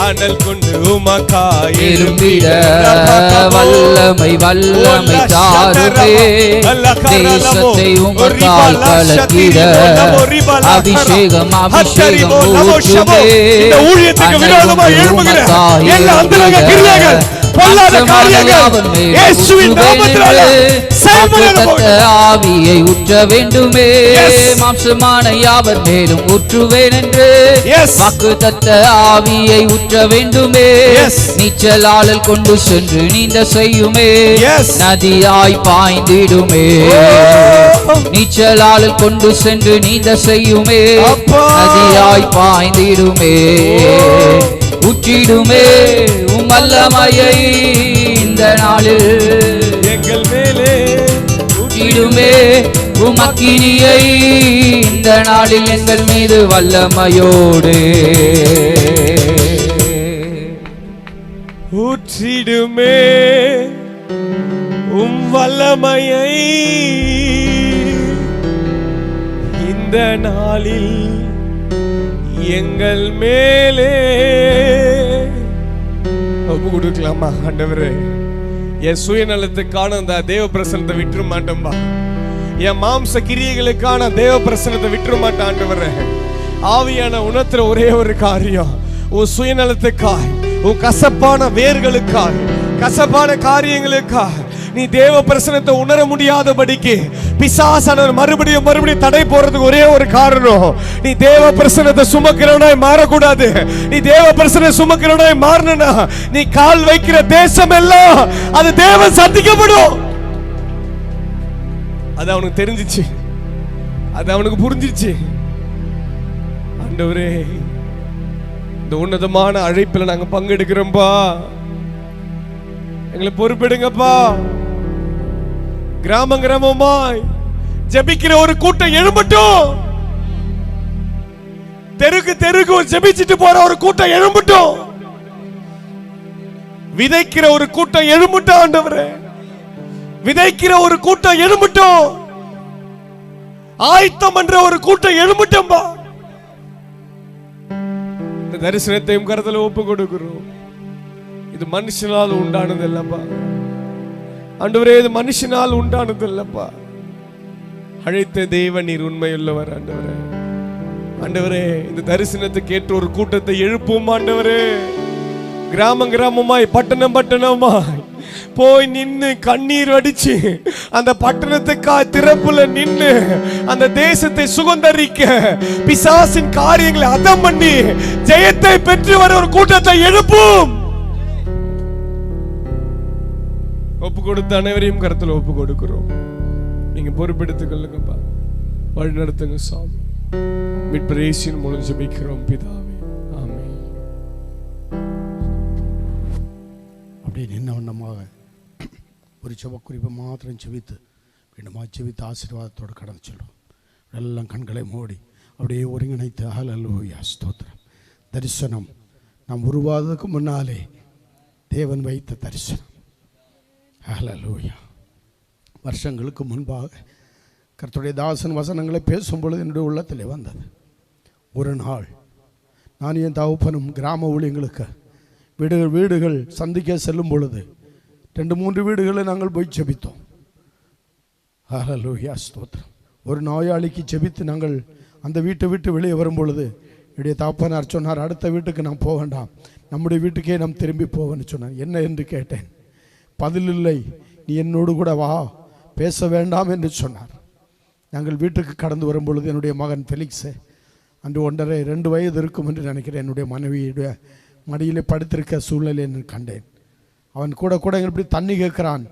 அனல் கொண்டு உமக்காய் எழும்பிட வல்லமை வல்லமை தாருமே. தேசத்தை உமக்காய் கலக்கிட அபிஷேகம் அபிஷேகம் ஊற்றுமே. ஆவியை ஊற்ற வேண்டுமே. மாம்சமான யாவர் மேலும் ஊற்றுவேன் என்று வாக்குத்தத்த ஆவியை ஊற்ற வேண்டுமே. நீச்சலாளல் கொண்டு சென்று நீந்த செய்யுமே. நதியாய் பாய்ந்திடுமே. நீச்சலாளல் கொண்டு சென்று நீந்த செய்யுமே. நதியாய் பாய்ந்திடுமே. ஊற்றிடுமே உம் வல்லமையை இந்த நாளில் எங்கள் மேலே ஊற்றிடுமே. உம் அக்கினியை இந்த நாளில் எங்கள் மீது வல்லமையோடு ஊற்றிடுமே வல்லமையை இந்த நாளில் எங்கள் மேலே. ஒப்பு கொடுக்கலாமா? ஆண்டவரே, என் சுயநலத்துக்கான அந்த தேவ பிரசனத்தை விட்டுற மாட்டோம்பா. என் மாம்ச கிரியைகளுக்கான தேவ பிரசனத்தை விட்டுற மாட்டேன் ஆண்டவரே. ஆவியான உணர்த்துற ஒரே ஒரு காரியம், உன் சுயநலத்துக்காய், உன் கசப்பான வேர்களுக்காய், கசப்பான காரியங்களுக்காய் நீ தேவ பிரசனத்தை உணர முடியாதபடிக்கு பிசாசானவர் மறுபடியும் தடை போறதுக்கு ஒரே ஒரு காரணம், நீ தேவ பிரசனத்தை சுமக்கிறவனாய் மாறக்கூடாது. நீ தேவ பிரசனத்தை சுமக்கிறவனாய் மாறணும்னா நீ கால் வைக்கிற தேசம் எல்லாம் அது தேவன் சந்திக்கப்படும். அது அவனுக்கு தெரிஞ்சிச்சு, அது அவனுக்கு புரிஞ்சிச்சு. ஆண்டவரே, இந்த உன்னதமான அழைப்பில் நாங்க பங்கெடுக்கிறோம்பா, எங்களை பொறுப்பெடுங்கப்பா. கிராமமாய் ஜெபிக்கிற ஒரு கூட்டம் எழும்பட்டும். தெருக்கு ஜெபிச்சிட்டு போற ஒரு கூட்டம் எழும்பட்டும். விதைக்கிற ஒரு கூட்டம் எழும்பட்டும் ஆண்டவரே. விதைக்கிற ஒரு கூட்டம் எழும்பட்டும். ஆயத்தம் என்ற ஒரு கூட்டம் எழும்பட்டும்பா. இந்த தரிசனத்தையும் கருத்துல ஒப்பு கொடுக்கிறோம். இது மனுஷனால் உண்டானது இல்லப்பா ஆண்டவரே, இது மனுஷனால் உண்டானது இல்லப்பா. அழைத்த தேவன் நீர் உண்மையுள்ளவர் ஆண்டவரே. ஆண்டவரே, இந்த தரிசனத்துக்கு ஏற்ற ஒரு கூட்டத்தை எழுப்பும் ஆண்டவரே. கிராமமாய் பட்டணமாய் போய் நின்னு கண்ணீர் வடிச்சு அந்த பட்டணத்துக்காய் திறப்புல நின்னு அந்த தேசத்தை சுகந்தரிக்க பிசாசின் காரியங்களை அதம் பண்ணி ஜெயத்தை பெற்று வர ஒரு கூட்டத்தை எழுப்பும். ஒப்பு கொடுத்த அனைவரையும் கருத்துல ஒப்பு கொடுக்கிறோம். நீங்க பொறுப்பெடுத்துக் கொள்ளுங்கப்பா, வழி நடத்துங்க சாமி. மீட்பர் இயேசுவின் மூலம் ஜெபிக்கிறோம் பிதாவே, ஆமென். அப்படியே நின்ன வண்ணமாக ஒரு ஜெப குறிப்பை மாத்திரம் ஜெபித்து மீண்டும் ஜெபித்து ஆசீர்வாதத்தோடு கடந்து செல்லும். எல்லாம் கண்களை மூடி அப்படியே ஒருங்கிணைத்து ஹல்லேலூயா ஸ்தோத்திரம். தரிசனம் நாம் உருவாவதற்கு முன்னாலே தேவன் வைத்த தரிசனம். ஹல்லேலூயா. வருஷங்களுக்கு முன்பாக கர்த்தருடைய தாசன் வசனங்களை பேசும் பொழுது என்னுடைய உள்ளத்தில் வந்தது. ஒரு நாள் நான் என் தகப்பனும் கிராம ஊழியங்களுக்கு வீடுகள் சந்திக்க செல்லும் பொழுது 2-3 வீடுகளை நாங்கள் போய் ஜெபித்தோம். ஹல்லேலூயா ஸ்தோத்திரம். ஒரு நோயாளிக்கு ஜெபித்து நாங்கள் அந்த வீட்டை விட்டு வெளியே வரும் பொழுது என்னுடைய தகப்பனார் சொன்னார், அடுத்த வீட்டுக்கு நான் போக வேண்டாம், நம்முடைய வீட்டுக்கே நாம் திரும்பி போவேன்னு சொன்னார். என்ன என்று கேட்டேன். பதில் இல்லை, நீ என்னோடு கூட வா, பேச வேண்டாம் என்று சொன்னார். நாங்கள் வீட்டுக்கு கடந்து வரும் பொழுது என்னுடைய மகன் ஃபெலிக்ஸு அன்று 1.5-2 வயது இருக்கும் என்று நினைக்கிறேன், என்னுடைய மனைவியுடைய மடியிலே படுத்திருக்க சூழ்நிலை என்று கண்டேன். அவன் கூட இப்படி தண்ணி கேட்குறான்,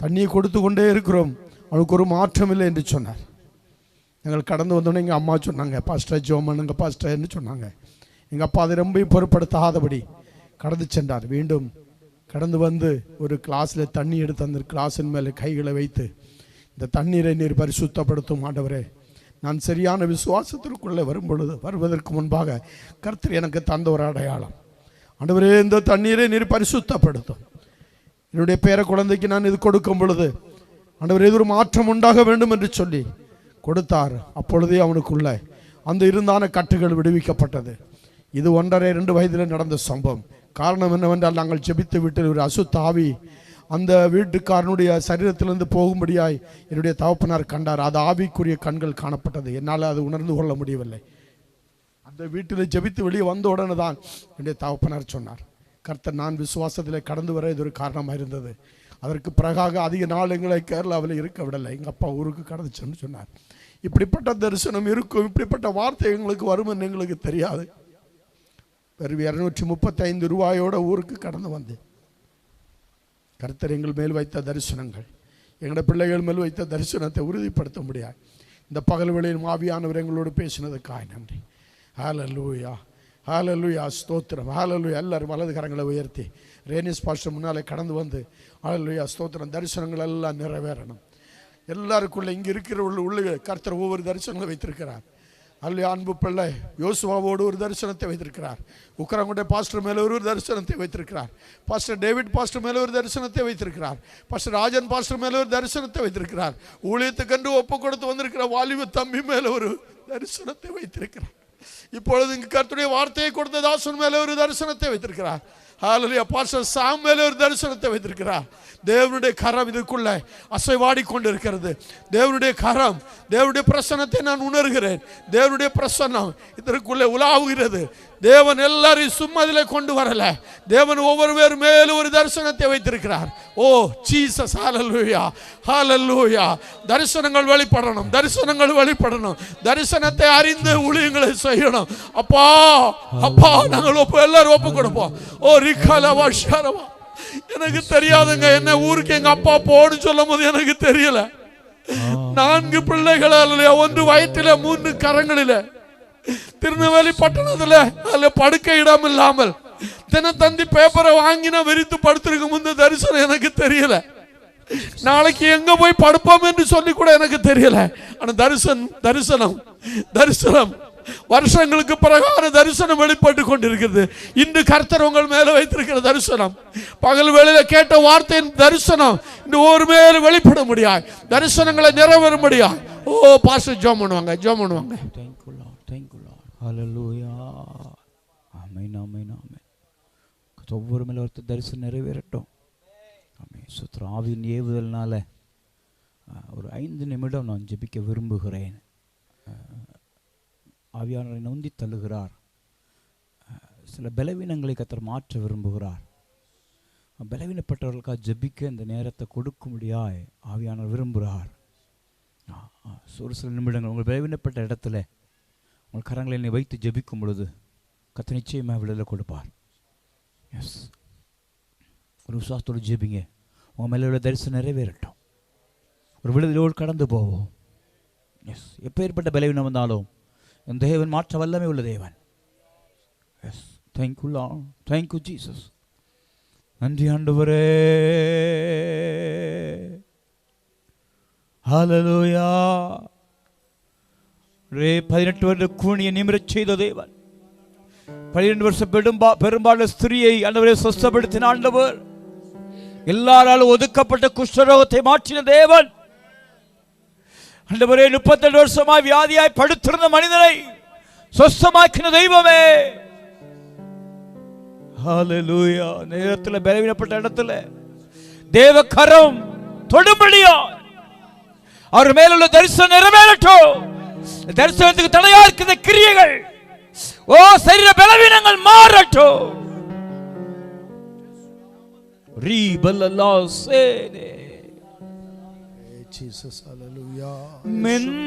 தண்ணியை கொடுத்து கொண்டே இருக்கிறோம், அவனுக்கு ஒரு மாற்றம் இல்லை என்று சொன்னார். நாங்கள் கடந்து வந்தோடனே எங்கள் அம்மா சொன்னாங்க, பாஸ்டர் ஜோமனுங்க பாஸ்டர்ன்னு சொன்னாங்க. எங்கள் அப்பா அதை ரொம்ப பொருட்படுத்தாதபடி கடந்து சென்றார். மீண்டும் கடந்து வந்து ஒரு கிளாஸில் தண்ணி எடுத்து அந்த கிளாஸின் மேலே கைகளை வைத்து, இந்த தண்ணீரை நீர் பரிசுத்தப்படுத்தும் ஆண்டவரே, நான் சரியான விசுவாசத்திற்குள்ளே வருவதற்கு முன்பாக கர்த்தர் எனக்கு தந்த ஒரு அடையாளம். ஆண்டவரே, இந்த தண்ணீரை நீர் பரிசுத்தப்படுத்தும். என்னுடைய பேர குழந்தைக்கு நான் இது கொடுக்கும் பொழுது ஆண்டவரே, இது ஒரு மாற்றம் உண்டாக வேண்டும் என்று சொல்லி கொடுத்தார். அப்பொழுதே அவனுக்குள்ள அந்த இருந்தான கட்டுகள் விடுவிக்கப்பட்டது. இது 1.5-2 வயதில் நடந்த சம்பவம். காரணம் என்னவென்றால், நாங்கள் ஜெபித்த வீட்டில் ஒரு அசுத்தாவி அந்த வீட்டுக்காரனுடைய சரீரத்திலிருந்து போகும்படியாய் என்னுடைய தகப்பனார் கண்டார். அது ஆவிக்குரிய கண்கள் காணப்பட்டது. என்னால் அது உணர்ந்து கொள்ள முடியவில்லை. அந்த வீட்டில் ஜெபித்து வெளியே வந்த உடனே தான் என்னுடைய தகப்பனார் சொன்னார், கர்த்தர் நான் விசுவாசத்தில் கடந்து வர இது ஒரு காரணமாக இருந்தது. அதற்கு பிறகாக அதிக நாள் எங்களை கேரளாவில் இருக்க விடலை, எங்கள் அப்பா ஊருக்கு கடந்துச்சுன்னு சொன்னார். இப்படிப்பட்ட தரிசனம் இருக்கும், இப்படிப்பட்ட வார்த்தை எங்களுக்கு வரும்னு எங்களுக்கு தெரியாது. வெறும் 235 ரூபாயோட ஊருக்கு கடந்து வந்து கர்த்தர் எங்கள் மேல் வைத்த தரிசனங்கள், எங்களோட பிள்ளைகள் மேல் வைத்த தரிசனத்தை உறுதிப்படுத்த முடியாது. இந்த பகல் வேளையில் ஆவியானவர் எங்களோடு பேசினதுக்காக நன்றி. ஹல்லேலூயா, ஹல்லேலூயா ஸ்தோத்திரம், ஹல்லேலூயா. எல்லாரும் வலது கரங்களை உயர்த்தி ரேனிஸ் பாஸ்டர் முன்னாலே கடந்து வந்து ஹல்லேலூயா ஸ்தோத்திரம். தரிசனங்கள் எல்லாம் நிறைவேறணும். எல்லாருக்குள்ள இங்கே இருக்கிற உள்ள கர்த்தர் ஒவ்வொரு தரிசனங்களை வைத்திருக்கிறார். அல்ல அன்பு பிள்ளை யோசுவாவோடு ஒரு தரிசனத்தை வைத்திருக்கிறார். உக்கரங்குடைய பாஸ்டர் மேலே ஒரு தரிசனத்தை வைத்திருக்கிறார். பாஸ்டர் டேவிட் பாஸ்டர் மேலே ஒரு தரிசனத்தை வைத்திருக்கிறார். பாஸ்டர் ராஜன் பாஸ்டர் மேலே ஒரு தரிசனத்தை வைத்திருக்கிறார். ஊழியத்துக்கென்று ஒப்பு கொடுத்து வந்திருக்கிற வாலிப தம்பி மேலே ஒரு தரிசனத்தை வைத்திருக்கிறார். இப்பொழுது இங்கு கர்த்தருடைய வார்த்தையை கொடுத்த தாசன் மேலே ஒரு தரிசனத்தை வைத்திருக்கிறார். ஹல்லேலூயா. பாஸ்டர் சாம் மேலே ஒரு தரிசனத்தை வைத்திருக்கிறார். தேவனுடைய கரம் இதுக்குள்ள அசைவாடி கொண்டிருக்கிறது. தேவனுடைய கரம், தேவனுடைய பிரசன்னத்தை நான் உணர்கிறேன். தேவனுடைய பிரசன்னம் இதற்குள்ளே உலாவுகிறது. தேவன் எல்லாரையும் சும்மா இதில் கொண்டு வரல. தேவன் ஒவ்வொரு பேர் மேலும் ஒரு தரிசனத்தை வைத்திருக்கிறார். ஓ ஜீசஸ், ஹல்லேலூயா, ஹல்லேலூயா. தரிசனங்கள் வெளிப்படணும், தரிசனங்கள் வெளிப்படணும். தரிசனத்தை அறிந்து ஊழியங்களை செய்யணும். அப்பா அப்பா நாங்கள் எல்லாரும் ஒப்பு கொடுப்போம். ஓ ரிகலவா ஷரவா. எனக்கு தெரியாதுங்க, என்ன ஊருக்கு எங்க அப்பா போன்னு சொல்லும் போது எனக்கு தெரியல. 4 பிள்ளைகளால், 1 வயிற்றில 3 கரங்களில, திருநெல்வேலி பட்டணத்துல அதுல படுக்கை இடம் இல்லாமல் தினத்தந்தி பேப்பரை வாங்கினா வெறித்து படுத்திருக்க முந்த தரிசனம் எனக்கு தெரியல. நாளைக்கு எங்க போய் படுப்போம் என்று சொல்லி கூட எனக்கு தெரியல. ஆனா தரிசனம் வருஷங்களுக்கு பிறகான தரிசனம் வெளிப்பட்டு கொண்டிருக்கிறது. இன்று கர்த்தர் உங்கள் மேல வைத்திருக்கிற தரிசனம், பகல் வேளையில கேட்ட வார்த்தையின் தரிசனம் இந்த ஒரு மேல வெளிப்பட முடியாது. தரிசனங்களை நிறைவேற முடியாது. ஓ பாஸ்டர் ஜெபம் பண்ணுவாங்க, ஜெபம் பண்ணுவாங்க. ஹல்லேலூயா. ஆமென், ஆமென், ஆமென். ஒவ்வொரு மேல ஒருத்தர் தரிசனம் நிறைவேறட்டும். ஆமென். சுத்திர ஆவியின் ஏவுதல்னால ஒரு 5 நிமிடம் நான் ஜெபிக்க விரும்புகிறேன். ஆவியானவரை நொந்தி தள்ளுகிறார். சில பலவீனங்களை கர்த்தர் மாற்ற விரும்புகிறார். பலவீனப்பட்டவர்களுக்காக ஜெபிக்க இந்த நேரத்தை கொடுக்க முடியாது ஆவியானவர் விரும்புகிறார். ஒரு சில நிமிடங்கள் உங்கள் பலவீனப்பட்ட இடத்துல உங்கள் கரங்களை என்னை வைத்து ஜெபிக்கும் பொழுது கர்த்தர் நிச்சயமாக விடுதலை கொடுப்பார். எஸ், ஒரு விசுவாசத்தோடு ஜெபிங்க. உங்கள் மேலே உள்ள தரிசனம் நிறைவேறட்டும். ஒரு விடுதலையோடு கடந்து போவோம். எஸ், எப்பேற்பட்ட பலவீனம் வந்தாலும் என் தேவன் மாற்ற வல்லமை உள்ள தேவன். Yes, thank you Lord, thank you Jesus. நன்றி ஆண்டவரே. ஹல்லேலூயா. 18 வருட கூனியை நிமிரச் செய்த தேவன், 12 வருஷம் பெரும்பாலான ஸ்திரியை ஆண்டவரே சுஸ்தப்படுத்தின ஆண்டவர், எல்லாராலும் ஒதுக்கப்பட்ட குஷ்டரோகத்தை மாற்றின தேவன் ஆண்டவரே, 32 வருஷமாய் வியாதியாய் படுத்திருந்த மனிதனை சுஸ்தமாக்கின தெய்வமே. ஹல்லேலூயா. நேரத்தில் பலவீனப்பட்ட இடத்துல தேவ கரம் தொடும்படியா அவர் மேலுள்ள தரிசனம் நிறைவேறட்டும். தரிசனத்துக்கு தடையா இருக்கிற கிரியைகள், ஓ சரீர பலவீனங்கள் மாறட்டும். ஜீசஸ், ஹல்லேலூயா. மென்மையானவரே,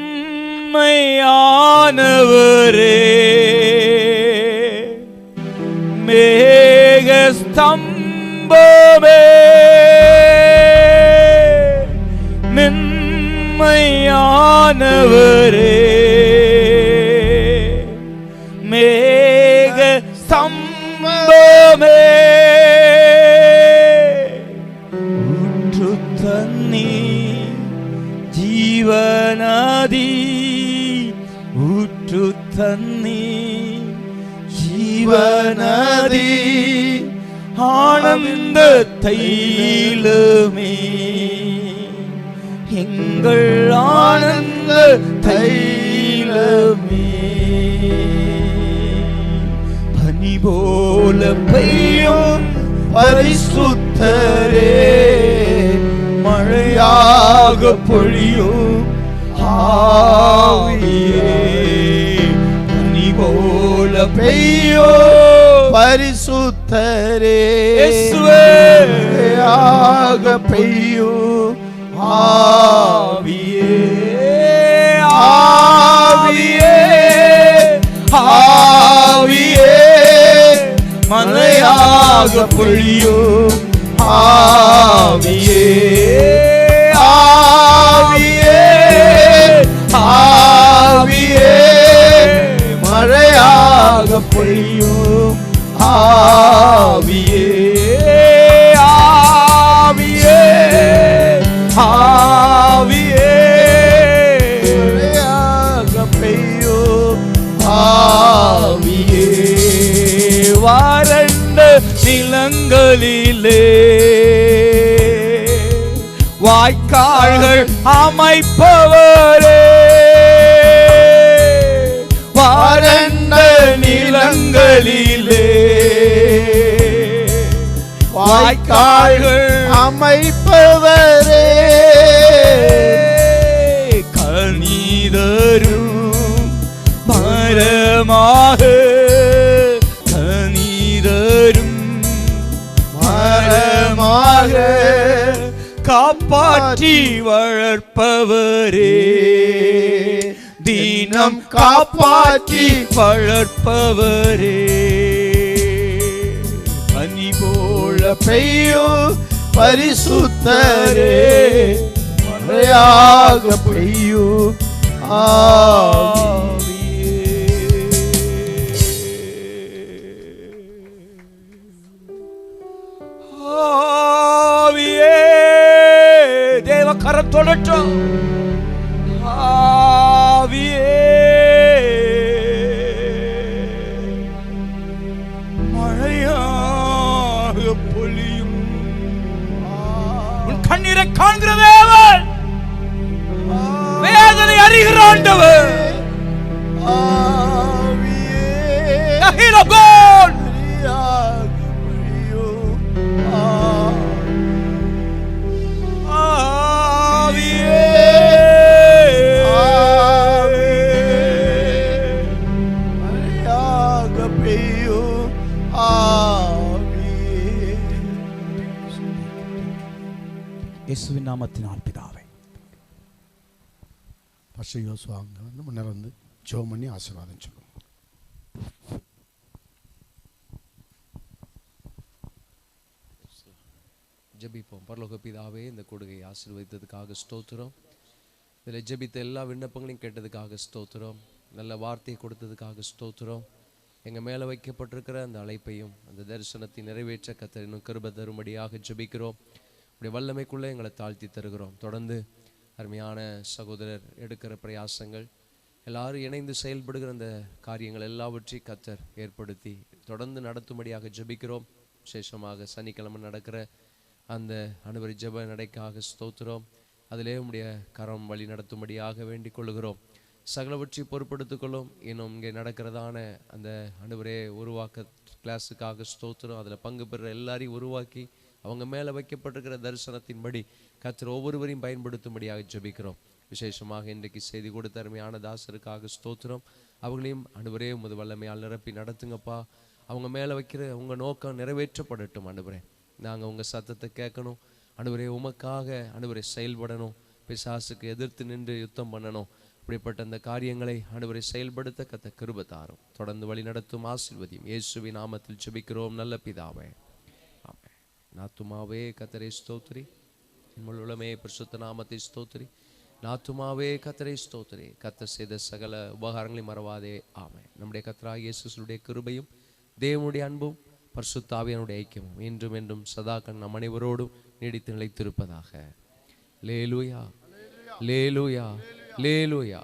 மேகஸ்தம்பமே, மென்மையானவரே, மேகஸ்தம்பமே, ஊற்று தண்ணீர் ஜீவநதி, ஊற்று தண்ணீர் ஜீவநதி, ஆனந்த தைலமே, எங்கள் ஆனந்த தைலமே, பனி போல பெய்யும் பரிசுத்தரே, மழையாக பொழியும் ஆவியே, பனி போல பெய்யும் பரிசுத்தரே, ஆக பெய்யும் ஆவியே, ஆவியே, ஆவியே, மழையாக பொழியும் ஆவியே, ஆவியே, ஆவியே, மழையாக பொழியும் ஆவியே, ஆவியே, ஆவியே, மழையாக பெய்யும் வாய்க்கால்கள் அமைப்பவரே, வறண்ட நிலங்களிலே வாய்க்கால்கள் அமைப்பவரே, கனிதரும் மரமாக, கனிதரும் மரமாக காப்பாற்றி வளர்ப்பவரே, தினம் காப்பாற்றி வளர்ப்பவரே, பனி போல பெய்யும் பரிசுத்தரே, மழையாக பெய்யும் ஆவியே, தேவ கரத்தொடட்டும் ஆவியே, மழையாக பொழியும், உன் கண்ணீரை காண்கிற தேவன், வேதனை அறிகிற ஆண்டவர், the heel of God. இயேசுவின் நாமத்தினால் பிதாவே. பஸ்டர் யோசுவா அங்கே வந்து முன்னர் வந்து ஜெபம் பண்ணி ஆசீர்வாதம் சொல்லுவோம். ஜெபிப்போம். பரலோக பிதாவே, இந்த கொடுகையை ஆசீர்வதித்ததுக்காக ஸ்தோத்திரம். இதில் ஜெபித்த எல்லா விண்ணப்பங்களையும் கேட்டதுக்காக ஸ்தோத்திரம். நல்ல வார்த்தையை கொடுத்ததுக்காக ஸ்தோத்திரம். எங்கள் மேலே வைக்கப்பட்டிருக்கிற அந்த அழைப்பையும் அந்த தரிசனத்தை நிறைவேற்ற கர்த்தர் இன்னும் கிருபை தரும்படியாக ஜெபிக்கிறோம். உடைய வல்லமைக்குள்ளே எங்களை தாழ்த்தி தருகிறோம். தொடர்ந்து அருமையான சகோதரர் எடுக்கிற பிரயாசங்கள், எல்லாரும் இணைந்து செயல்படுகிற அந்த காரியங்கள் எல்லாவற்றையும் கர்த்தர் ஏற்படுத்தி தொடர்ந்து நடத்தும்படியாக ஜெபிக்கிறோம். விசேஷமாக சனிக்கிழமை நடக்கிற அந்த அனுபவி ஜெப நடைக்காக ஸ்தோத்திரம். அதிலே உடைய கரம் வழி நடத்தும்படியாக வேண்டிக் கொள்கிறோம். சகலவற்றை பொறுப்படுத்திக் இன்னும் இங்கே நடக்கிறதான அந்த அனுபவரே உருவாக்க கிளாஸுக்காக ஸ்தோத்திரம். அதில் பங்கு பெறுற எல்லாரையும் உருவாக்கி அவங்க மேலே வைக்கப்பட்டிருக்கிற தரிசனத்தின்படி கர்த்தர் ஒவ்வொருவரையும் பயன்படுத்தும்படியாக ஜெபிக்கிறோம். விசேஷமாக இன்றைக்கு செய்தி கொடுத்த அருமையான தாசருக்காக ஸ்தோத்திரம். அவங்களையும் அனுபவரே உமது வல்லமையால் நிரப்பி நடத்துங்கப்பா. அவங்க மேலே வைக்கிற உங்கள் நோக்கம் நிறைவேற்றப்படட்டும். அனுபவரே, நாங்கள் உங்கள் சத்தத்தை கேட்கணும். அனுபவரே, உமக்காக அனுபவரே செயல்படணும். பிசாசுக்கு எதிர்த்து நின்று யுத்தம் பண்ணணும். இப்படிப்பட்ட அந்த காரியங்களை அனுபவரை செயல்படுத்த கர்த்தர் கிருபை தாரும். தொடர்ந்து வழி நடத்தும் ஆசீர்வதியும். இயேசுவின் நாமத்தில் ஜெபிக்கிறோம் நல்ல பிதாவே, ஆமென். நாத்துமாவே கர்த்தரை ஸ்தோத்திரி, உளமே பரிசுத்த நாமத்தை ஸ்தோத்திரி. நாத்துமாவே கர்த்தரை ஸ்தோத்திரி. கர்த்தர் செய்த சகல உபகாரங்களையும் மறவாதே. ஆமென். நம்முடைய கர்த்தராகிய இயேசுவுடைய கிருபையும் தேவனுடைய அன்பும் பரிசுத்த ஆவியானுடைய ஐக்கியமும் இன்றும் என்றும் சதாகன் நம் அனைவரோடும் நீடித்து நிலைத்திருப்பதாக. லேலூயா, லேலூயா, லேலூயா.